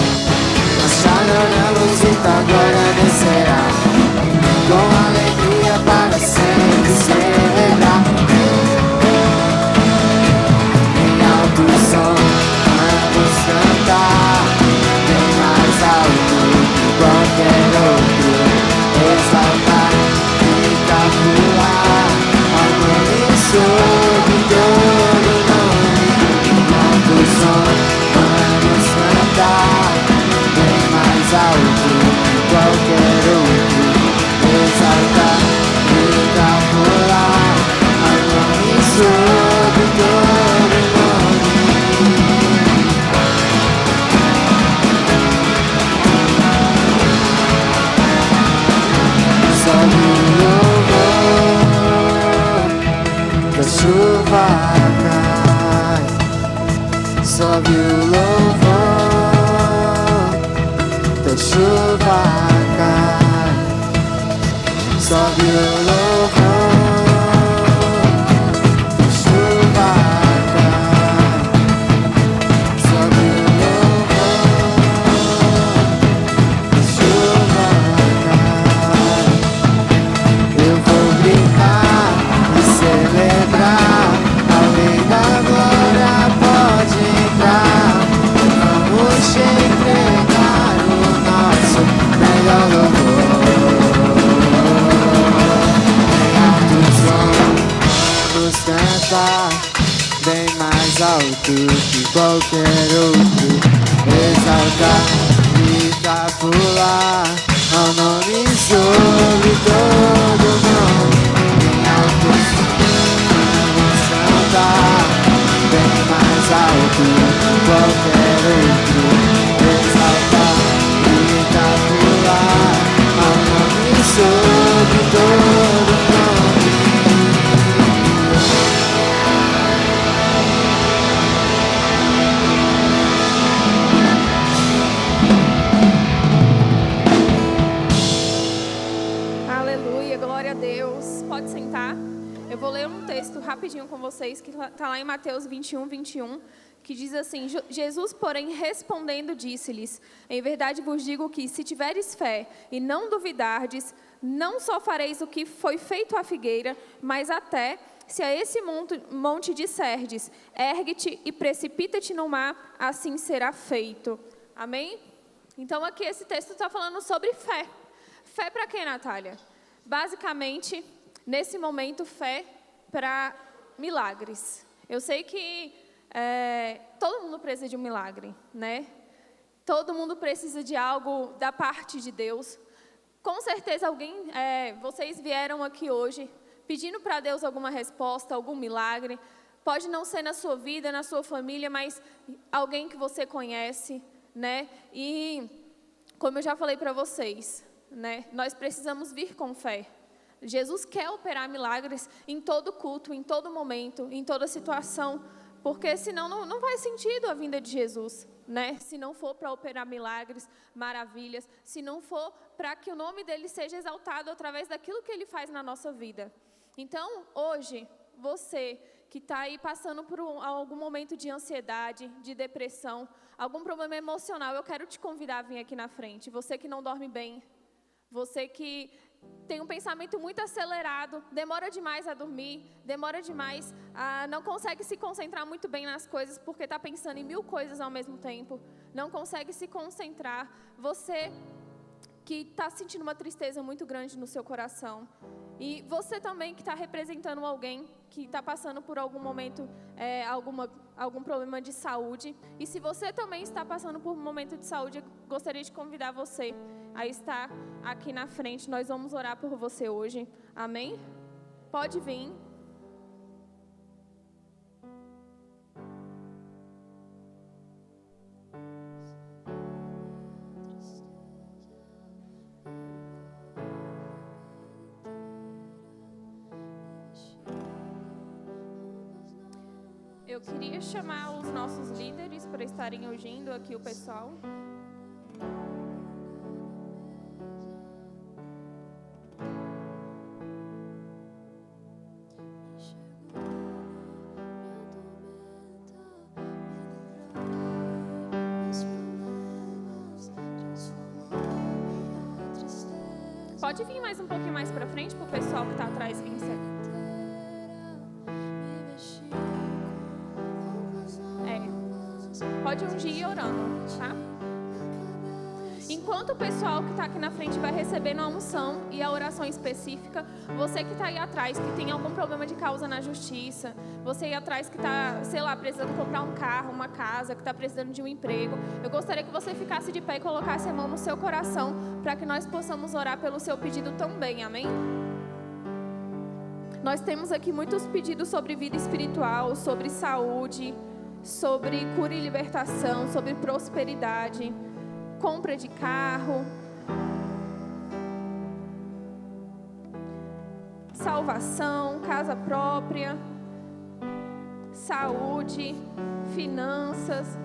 Nós te adoramos e tua glória descerá. Com alegria para sempre celebrar. Em alto som vamos cantar, bem mais alto que qualquer outro. Exaltar, gritar, pular, ao nome sobre todo nome. Em alto som vamos cantar, bem mais alto que qualquer outro. Exaltar, gritar, pular, ao nome sobre todo nome. Sobe o louvor, da chuva cai. Sobe o louvor, da chuva cai. Sobe o louvor, da chuva cai. Sobe o louvor, da chuva cai. Eu vou brincar e celebrar, ao Rei da Glória pode entrar. Vamos te entregar o nosso melhor louvor. Em alto som vamos cantar, bem mais alto que qualquer outro. Exaltar, gritar, pular, ao nome sobre todo nome. Em alto vamos cantar, bem mais alto que qualquer outro. Exaltar, gritar, pular, ao nome sobre todo nome. Aleluia, glória a Deus. Pode sentar. Eu vou ler um texto rapidinho com vocês, que está lá em Mateus 21, que diz assim: Jesus, porém, respondendo, disse-lhes: em verdade vos digo que, se tiveres fé e não duvidardes, não só fareis o que foi feito à figueira, mas até, se a esse monte disserdes: ergue-te e precipita-te no mar, assim será feito. Amém? Então aqui esse texto está falando sobre fé. Fé para quê, Natália? Basicamente, nesse momento, fé para milagres. Eu sei que todo mundo precisa de um milagre, né? Todo mundo precisa de algo da parte de Deus. Com certeza vocês vieram aqui hoje pedindo para Deus alguma resposta, algum milagre. Pode não ser na sua vida, na sua família, mas alguém que você conhece, né? E como eu já falei para vocês, né? Nós precisamos vir com fé. Jesus quer operar milagres em todo culto, em todo momento, em toda situação, porque senão não faz sentido a vinda de Jesus, né? Se não for para operar milagres, maravilhas, se não for para que o nome dele seja exaltado através daquilo que ele faz na nossa vida. Então, hoje, você que está aí passando por algum momento de ansiedade, de depressão, algum problema emocional, eu quero te convidar a vir aqui na frente. Você que não dorme bem, você que tem um pensamento muito acelerado, demora demais a dormir, demora demais, não consegue se concentrar muito bem nas coisas porque está pensando em 1000 coisas ao mesmo tempo, não consegue se concentrar. Você que está sentindo uma tristeza muito grande no seu coração. E você também que está representando alguém que está passando por algum momento, algum problema de saúde. E se você também está passando por um momento de saúde, eu gostaria de convidar você a estar aqui na frente. Nós vamos orar por você hoje. Amém? Pode vir. Eu queria chamar os nossos líderes para estarem ungindo aqui o pessoal. Pode vir mais um pouquinho mais para frente para o pessoal que está atrás vir certo. Pode ungir e orando, tá? Enquanto o pessoal que está aqui na frente vai recebendo a unção e a oração específica, você que está aí atrás, que tem algum problema de causa na justiça, você aí atrás que está, sei lá, precisando comprar um carro, uma casa, que está precisando de um emprego, eu gostaria que você ficasse de pé e colocasse a mão no seu coração, para que nós possamos orar pelo seu pedido também, amém? Nós temos aqui muitos pedidos sobre vida espiritual, sobre saúde, sobre cura e libertação, sobre prosperidade, compra de carro, salvação, casa própria, saúde, finanças,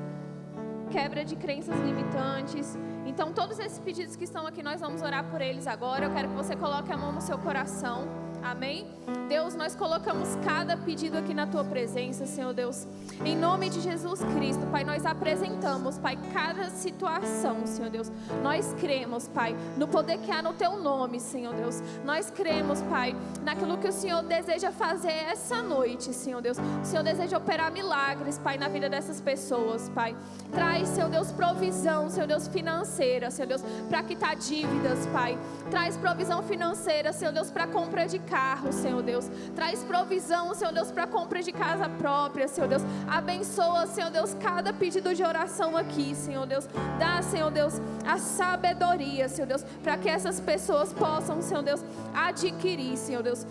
quebra de crenças limitantes. Então, todos esses pedidos que estão aqui, nós vamos orar por eles agora. Eu quero que você coloque a mão no seu coração. Amém? Deus, nós colocamos cada pedido aqui na Tua presença, Senhor Deus. Em nome de Jesus Cristo, Pai, nós apresentamos, Pai, cada situação, Senhor Deus. Nós cremos, Pai, no poder que há no Teu nome, Senhor Deus. Nós cremos, Pai, naquilo que o Senhor deseja fazer essa noite, Senhor Deus. O Senhor deseja operar milagres, Pai, na vida dessas pessoas, Pai. Traz, Senhor Deus, provisão, Senhor Deus, financeira, Senhor Deus, para quitar dívidas, Pai. Traz provisão financeira, Senhor Deus, para compra de carro, Senhor Deus. Traz provisão, Senhor Deus, para compra de casa própria, Senhor Deus. Abençoa, Senhor Deus, cada pedido de oração aqui, Senhor Deus. Dá, Senhor Deus, a sabedoria, Senhor Deus, para que essas pessoas possam, Senhor Deus, adquirir, Senhor Deus,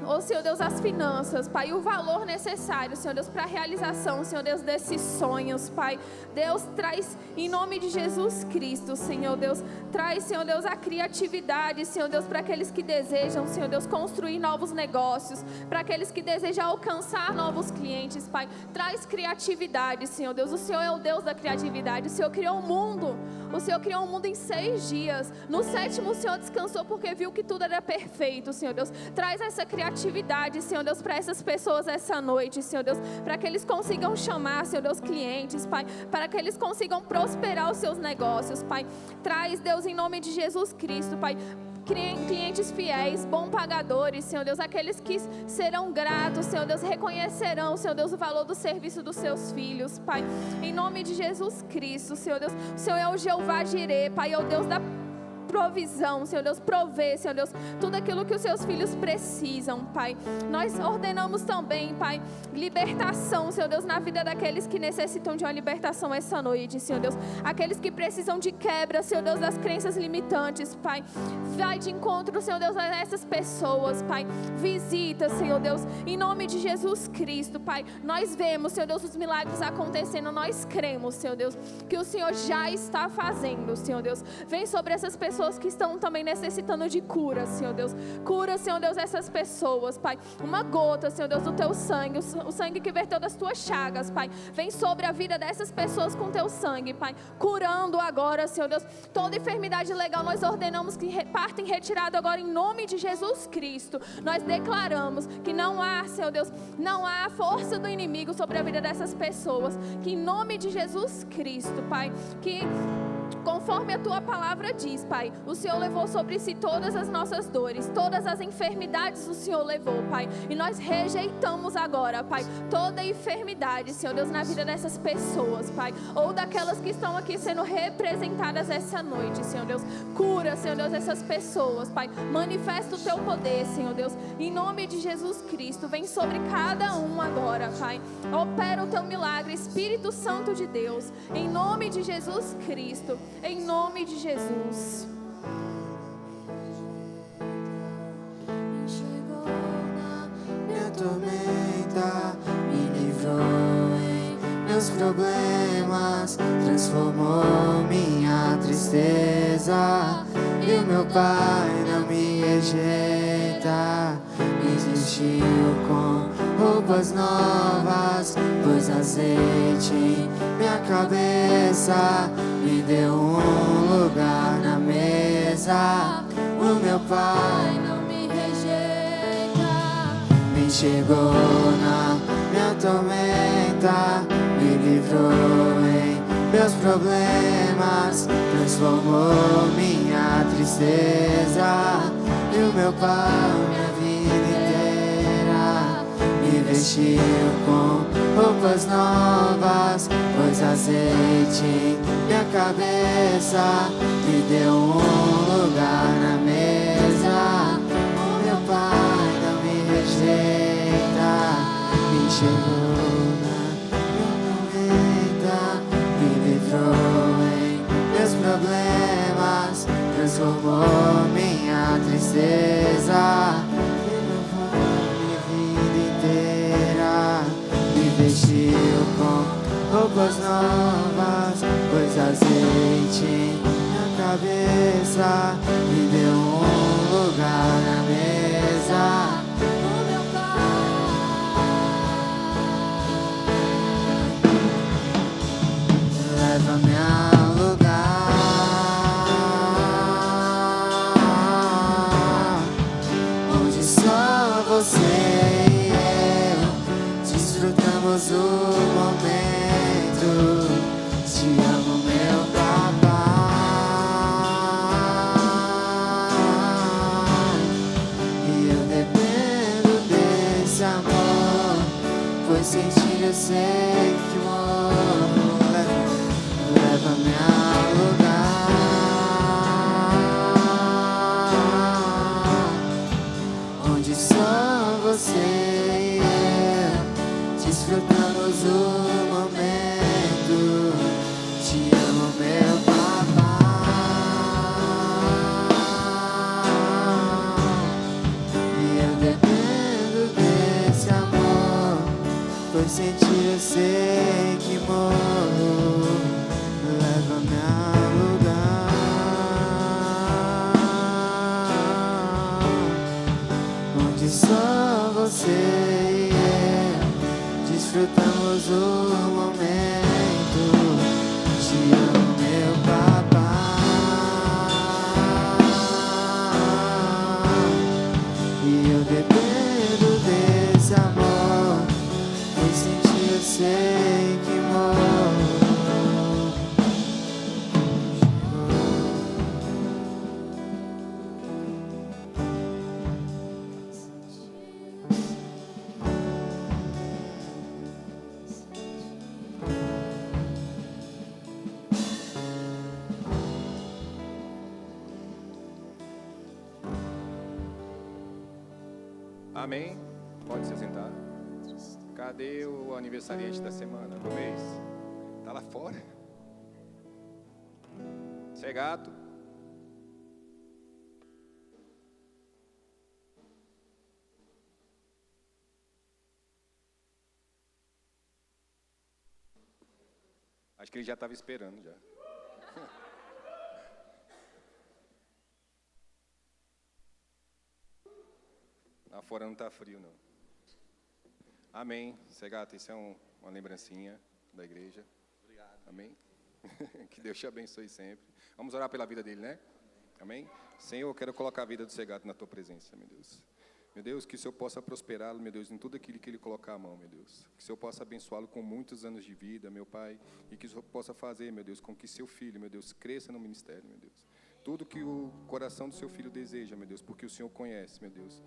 oh, Senhor Deus, as finanças, Pai, o valor necessário, Senhor Deus, para a realização, Senhor Deus, desses sonhos, Pai. Deus, traz em nome de Jesus Cristo, Senhor Deus, traz, Senhor Deus, a criatividade, Senhor Deus, para aqueles que desejam, Senhor Deus, construir novos negócios, para aqueles que desejam alcançar novos clientes, Pai. Traz criatividade, Senhor Deus. O Senhor é o Deus da criatividade. O Senhor criou o mundo. O Senhor criou o mundo em 6 dias. No 7º, o Senhor descansou porque viu que tudo era perfeito, Senhor Deus. Traz essa criatividade, Senhor Deus, para essas pessoas essa noite, Senhor Deus, para que eles consigam chamar, Senhor Deus, clientes, Pai, para que eles consigam prosperar os seus negócios, Pai. Traz, Deus, em nome de Jesus Cristo, Pai, clientes fiéis, bons pagadores, Senhor Deus, aqueles que serão gratos, Senhor Deus, reconhecerão, Senhor Deus, o valor do serviço dos seus filhos, Pai, em nome de Jesus Cristo, Senhor Deus. O Senhor é o Jeová Jirê, Pai, é o Deus da provisão, Senhor Deus, provê, Senhor Deus, tudo aquilo que os seus filhos precisam, Pai. Nós ordenamos também, Pai, libertação, Senhor Deus, na vida daqueles que necessitam de uma libertação essa noite, Senhor Deus, aqueles que precisam de quebra, Senhor Deus, das crenças limitantes, Pai. Vai de encontro, Senhor Deus, a essas pessoas, Pai. Visita, Senhor Deus, em nome de Jesus Cristo, Pai. Nós vemos, Senhor Deus, os milagres acontecendo, nós cremos, Senhor Deus, que o Senhor já está fazendo, Senhor Deus. Vem sobre essas pessoas que estão também necessitando de cura, Senhor Deus. Cura, Senhor Deus, essas pessoas, Pai. Uma gota, Senhor Deus, do Teu sangue, o sangue que verteu das Tuas chagas, Pai. Vem sobre a vida dessas pessoas com Teu sangue, Pai. Curando agora, Senhor Deus, toda enfermidade legal, nós ordenamos que partem retirado agora em nome de Jesus Cristo. Nós declaramos que não há, Senhor Deus, não há força do inimigo sobre a vida dessas pessoas. Que em nome de Jesus Cristo, Pai, que Conforme a tua palavra diz, Pai, o Senhor levou sobre si todas as nossas dores, todas as enfermidades o Senhor levou, Pai. E nós rejeitamos agora, Pai, toda enfermidade, Senhor Deus, na vida dessas pessoas, Pai, ou daquelas que estão aqui sendo representadas essa noite, Senhor Deus. Cura, Senhor Deus, essas pessoas, Pai. Manifesta o teu poder, Senhor Deus. Em nome de Jesus Cristo, vem sobre cada um agora, Pai. Opera o teu milagre, Espírito Santo de Deus. Em nome de Jesus Cristo. Em nome de Jesus. Chegou na minha tormenta, me livrou em meus problemas, transformou minha tristeza. E o meu Pai não me rejeita, me vestiu com roupas novas, pôs azeite em minha cabeça, me deu um lugar na mesa. O meu Pai não me rejeita, me chegou na minha tormenta, me livrou em meus problemas, transformou minha tristeza. E o meu Pai, minha vida inteira, me vestiu com roupas novas, pôs azeite em minha cabeça, me deu um lugar na mesa. O meu Pai não me rejeita, me chegou na minha tormenta, me livrou em meus problemas, transformou minha tristeza. Vestiu com roupas novas, pôs azeite em minha cabeça, me deu um lugar na mesa. O meu Pai leva-me a lugar onde só você desfrutamos o momento. Te amo, meu papai, e eu dependo desse amor, pois sem ti eu sei que morro. Leva-me a lugar onde só você e eu desfrutamos o momento. Te amo, meu papai, e eu dependo desse amor, pois sem ti eu sei que morro. Leva-me a lugar onde só você e eu desfrutamos o momento. Te amo, meu papai, e eu dependo desse amor, pois sem ti eu sei que morro. Amém? Pode se sentar. Cadê o aniversariante da semana, do mês? Tá lá fora? Você é gato? Acho que ele já estava esperando já. Lá fora não está frio, não. Amém. Segata, isso é uma lembrancinha da igreja. Obrigado. Amém. Que Deus te abençoe sempre. Vamos orar pela vida dele, né? Amém. Senhor, eu quero colocar a vida do Segato na tua presença, meu Deus. Meu Deus, que o Senhor possa prosperá-lo, meu Deus, em tudo aquilo que Ele colocar a mão, meu Deus. Que o Senhor possa abençoá-lo com muitos anos de vida, meu Pai. E que o Senhor possa fazer, meu Deus, com que seu filho, meu Deus, cresça no ministério, meu Deus. Tudo que o coração do seu filho deseja, meu Deus, porque o Senhor conhece, meu Deus.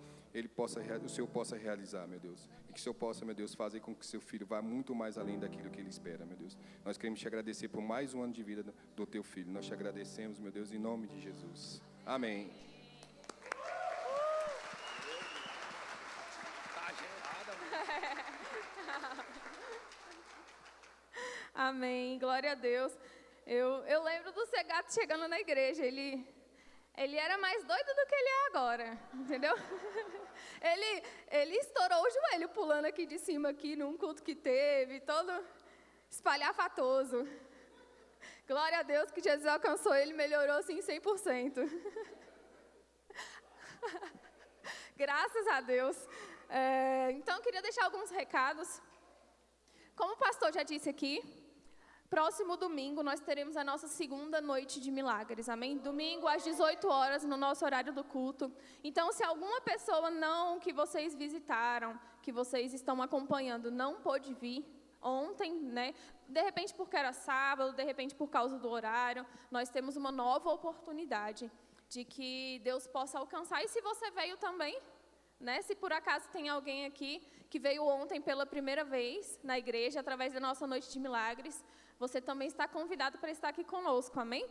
O Senhor possa realizar, meu Deus. E que o Senhor possa, meu Deus, fazer com que seu filho vá muito mais além daquilo que ele espera, meu Deus. Nós queremos te agradecer por mais um ano de vida do teu filho. Nós te agradecemos, meu Deus, em nome de Jesus. Amém. Amém, glória a Deus. Eu lembro do Segato chegando na igreja, ele era mais doido do que ele é agora, entendeu? Ele estourou o joelho pulando aqui de cima, aqui num culto que teve, todo espalhafatoso. Glória a Deus que Jesus alcançou ele, melhorou assim 100%. Graças a Deus. Então, eu queria deixar alguns recados. Como o pastor já disse aqui, próximo domingo nós teremos a nossa segunda noite de milagres, amém? Domingo às 18 horas no nosso horário do culto. Então, se alguma pessoa que vocês visitaram, que vocês estão acompanhando, não pôde vir ontem, né? De repente porque era sábado, de repente por causa do horário, nós temos uma nova oportunidade de que Deus possa alcançar. E se você veio também, né? Se por acaso tem alguém aqui que veio ontem pela primeira vez na igreja, através da nossa noite de milagres, você também está convidado para estar aqui conosco, amém?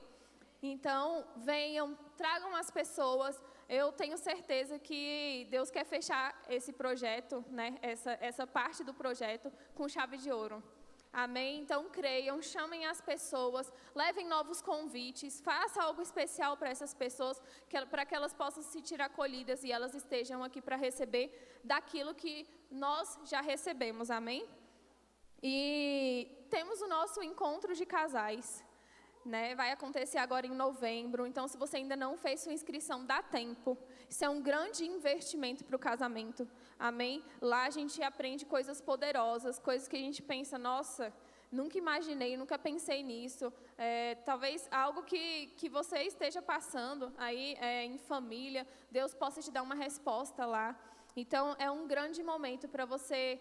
Então, venham, tragam as pessoas. Eu tenho certeza que Deus quer fechar esse projeto, né? Essa parte do projeto com chave de ouro. Amém? Então, creiam, chamem as pessoas, levem novos convites, faça algo especial para essas pessoas, para que elas possam se sentir acolhidas e elas estejam aqui para receber daquilo que nós já recebemos. Amém? E temos o nosso encontro de casais, né? Vai acontecer agora em novembro. Então, se você ainda não fez sua inscrição, dá tempo. Isso é um grande investimento para o casamento. Amém? Lá a gente aprende coisas poderosas, coisas que a gente pensa, nossa, nunca imaginei, nunca pensei nisso. Talvez algo que você esteja passando aí em família, Deus possa te dar uma resposta lá. Então, é um grande momento para você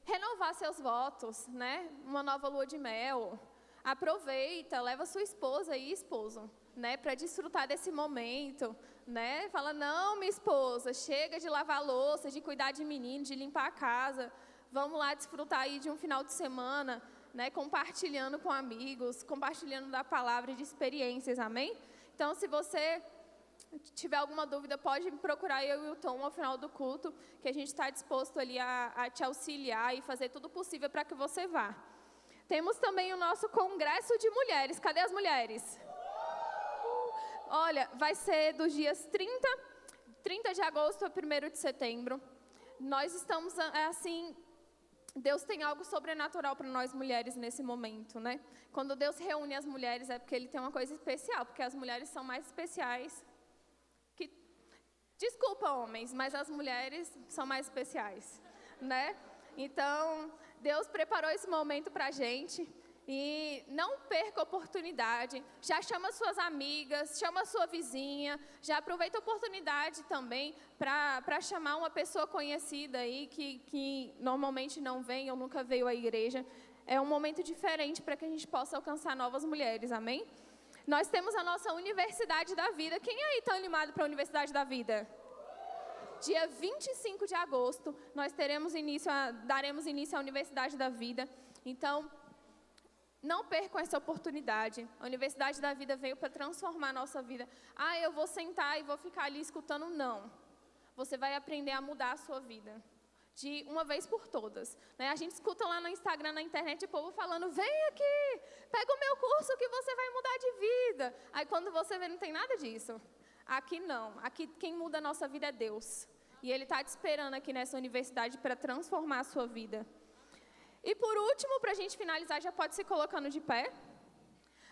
renovar seus votos, né? Uma nova lua de mel. Aproveita, leva sua esposa e esposo, né, para desfrutar desse momento, né? Fala, não, minha esposa, chega de lavar louça, de cuidar de menino, de limpar a casa. Vamos lá desfrutar aí de um final de semana, né, compartilhando com amigos, compartilhando da palavra e de experiências, amém? Então, se você tiver alguma dúvida, pode me procurar eu e o Tom ao final do culto, que a gente está disposto ali a te auxiliar e fazer tudo possível para que você vá. Temos também o nosso congresso de mulheres. Cadê as mulheres? Olha, vai ser dos dias 30 de agosto a 1º de setembro. Nós estamos, assim, Deus tem algo sobrenatural para nós mulheres nesse momento, né? Quando Deus reúne as mulheres é porque Ele tem uma coisa especial, porque as mulheres são mais especiais que... Desculpa, homens, mas as mulheres são mais especiais, né? Então, Deus preparou esse momento para a gente e não perca a oportunidade. Já chama suas amigas, chama sua vizinha, já aproveita a oportunidade também para chamar uma pessoa conhecida aí que normalmente não vem ou nunca veio à igreja. É um momento diferente para que a gente possa alcançar novas mulheres, amém? Nós temos a nossa Universidade da Vida. Quem aí está animado para a Universidade da Vida? Dia 25 de agosto, nós daremos início à Universidade da Vida. Então, não percam essa oportunidade. A Universidade da Vida veio para transformar a nossa vida. Eu vou sentar e vou ficar ali escutando. Não. Você vai aprender a mudar a sua vida. De uma vez por todas. Né? A gente escuta lá no Instagram, na internet, o povo falando, vem aqui, pega o meu curso que você vai mudar de vida. Aí quando você vê, não tem nada disso. Aqui não. Aqui quem muda a nossa vida é Deus. E Ele está te esperando aqui nessa universidade para transformar a sua vida. E por último, para a gente finalizar, já pode se colocando de pé.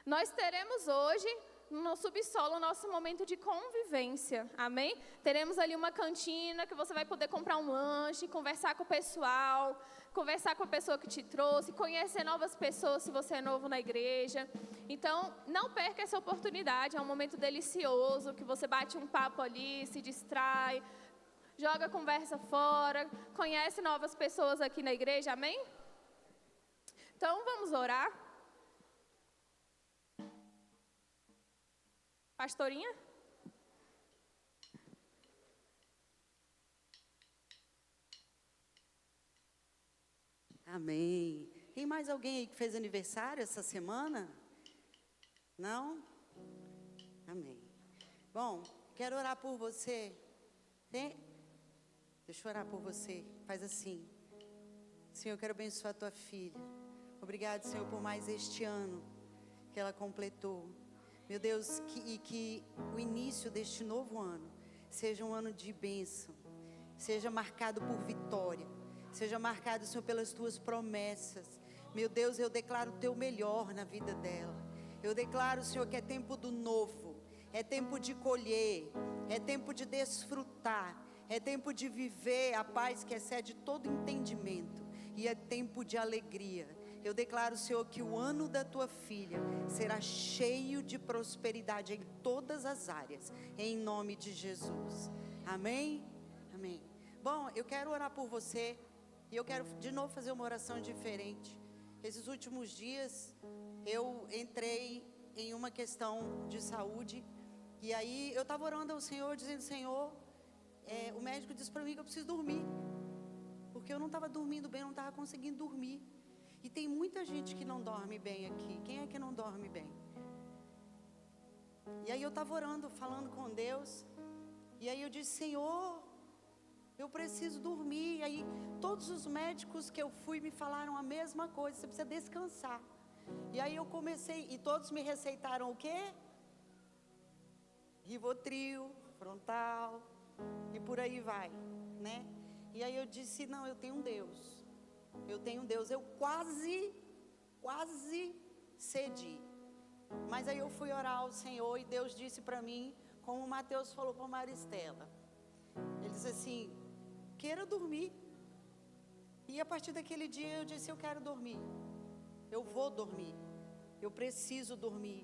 Nós teremos hoje, no subsolo, o nosso momento de convivência. Amém? Teremos ali uma cantina que você vai poder comprar um lanche, conversar com o pessoal, conversar com a pessoa que te trouxe, conhecer novas pessoas se você é novo na igreja. Então, não perca essa oportunidade. É um momento delicioso, que você bate um papo ali, se distrai, joga a conversa fora, conhece novas pessoas aqui na igreja, amém? Então vamos orar. Pastorinha? Amém. Tem mais alguém aí que fez aniversário essa semana? Não? Amém. Bom, quero orar por você. Deixa eu orar por você. Faz assim. Senhor, eu quero abençoar a tua filha. Obrigado, Senhor, por mais este ano que ela completou. Meu Deus, que o início deste novo ano seja um ano de bênção. Seja marcado por vitória. Seja marcado, Senhor, pelas tuas promessas. Meu Deus, eu declaro o teu melhor na vida dela. Eu declaro, Senhor, que é tempo do novo. É tempo de colher. É tempo de desfrutar. É tempo de viver a paz que excede todo entendimento. E é tempo de alegria. Eu declaro, Senhor, que o ano da tua filha será cheio de prosperidade em todas as áreas. Em nome de Jesus. Amém? Amém. Bom, eu quero orar por você. E eu quero de novo fazer uma oração diferente. Esses últimos dias eu entrei em uma questão de saúde. E aí eu estava orando ao Senhor, dizendo: Senhor, o médico disse para mim que eu preciso dormir. Porque eu não estava dormindo bem, não estava conseguindo dormir. E tem muita gente que não dorme bem aqui. Quem é que não dorme bem? E aí eu estava orando, falando com Deus. E aí eu disse: Senhor, eu preciso dormir. E aí todos os médicos que eu fui me falaram a mesma coisa: você precisa descansar. E aí eu comecei, e todos me receitaram o quê? Rivotril, Frontal, e por aí vai, né? E aí eu disse: não, eu tenho um Deus. Eu tenho um Deus. Eu quase cedi. Mas aí eu fui orar ao Senhor e Deus disse para mim, como o Mateus falou para a Maristela. Ele disse assim: queira dormir. E a partir daquele dia eu disse: eu quero dormir. Eu vou dormir. Eu preciso dormir.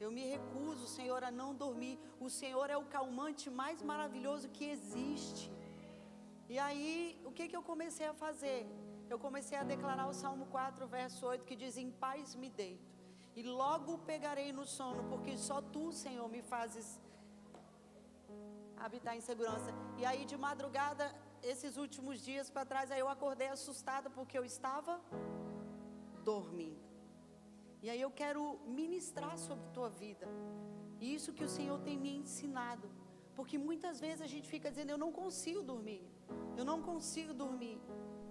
Eu me recuso, Senhor, a não dormir. O Senhor é o calmante mais maravilhoso que existe. E aí, o que eu comecei a fazer? Eu comecei a declarar o Salmo 4, verso 8, que diz: em paz me deito, e logo pegarei no sono, porque só Tu, Senhor, me fazes habitar em segurança. E aí de madrugada, esses últimos dias para trás, aí eu acordei assustada, porque eu estava dormindo. E aí eu quero ministrar sobre tua vida, e isso que o Senhor tem me ensinado, porque muitas vezes a gente fica dizendo: eu não consigo dormir, eu não consigo dormir.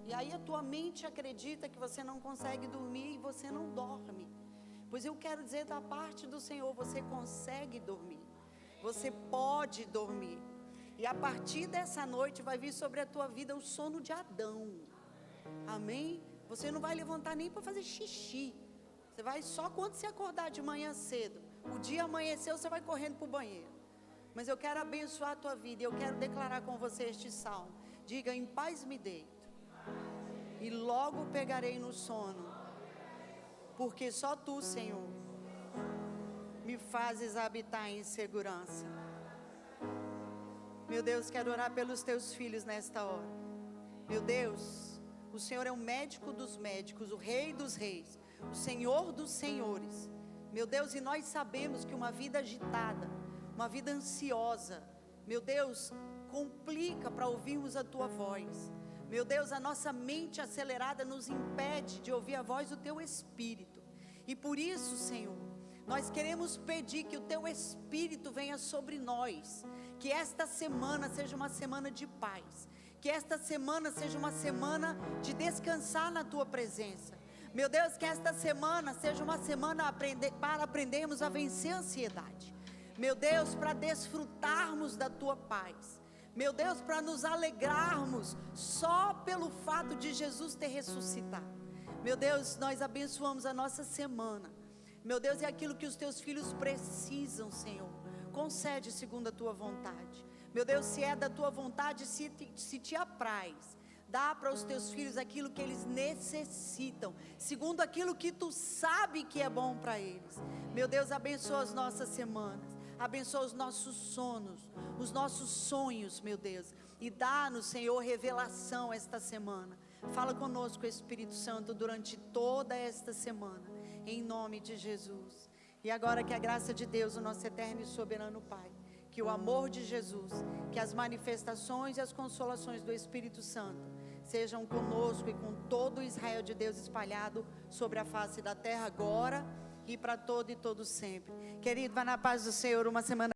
E aí a tua mente acredita que você não consegue dormir e você não dorme. Pois eu quero dizer da parte do Senhor: você consegue dormir, você pode dormir. E a partir dessa noite vai vir sobre a tua vida o sono de Adão. Amém? Você não vai levantar nem para fazer xixi. Você vai só quando se acordar de manhã cedo. O dia amanheceu, você vai correndo para o banheiro. Mas eu quero abençoar a tua vida, e eu quero declarar com você este salmo. Diga: em paz me deito, e logo pegarei no sono, porque só Tu, Senhor, me fazes habitar em segurança. Meu Deus, quero orar pelos Teus filhos nesta hora. Meu Deus, o Senhor é o médico dos médicos, o Rei dos reis, o Senhor dos senhores. Meu Deus, e nós sabemos que uma vida agitada, uma vida ansiosa, meu Deus, complica para ouvirmos a Tua voz. Meu Deus, a nossa mente acelerada nos impede de ouvir a voz do Teu Espírito. E por isso, Senhor, nós queremos pedir que o Teu Espírito venha sobre nós. Que esta semana seja uma semana de paz. Que esta semana seja uma semana de descansar na Tua presença. Meu Deus, que esta semana seja uma semana para aprendermos a vencer a ansiedade. Meu Deus, para desfrutarmos da Tua paz. Meu Deus, para nos alegrarmos só pelo fato de Jesus ter ressuscitado. Meu Deus, nós abençoamos a nossa semana. Meu Deus, é aquilo que os Teus filhos precisam, Senhor. Concede segundo a Tua vontade. Meu Deus, se é da Tua vontade, se Te apraz, dá para os Teus filhos aquilo que eles necessitam, segundo aquilo que Tu sabe que é bom para eles. Meu Deus, abençoa as nossas semanas. Abençoa os nossos sonos, os nossos sonhos, meu Deus. e dá-nos, Senhor, revelação esta semana. Fala conosco, Espírito Santo, durante toda esta semana, em nome de Jesus. E agora que a graça de Deus, o nosso eterno e soberano Pai, que o amor de Jesus, que as manifestações e as consolações do Espírito Santo sejam conosco e com todo o Israel de Deus espalhado sobre a face da terra agora e para todo e todo sempre. Querido, vá na paz do Senhor, uma semana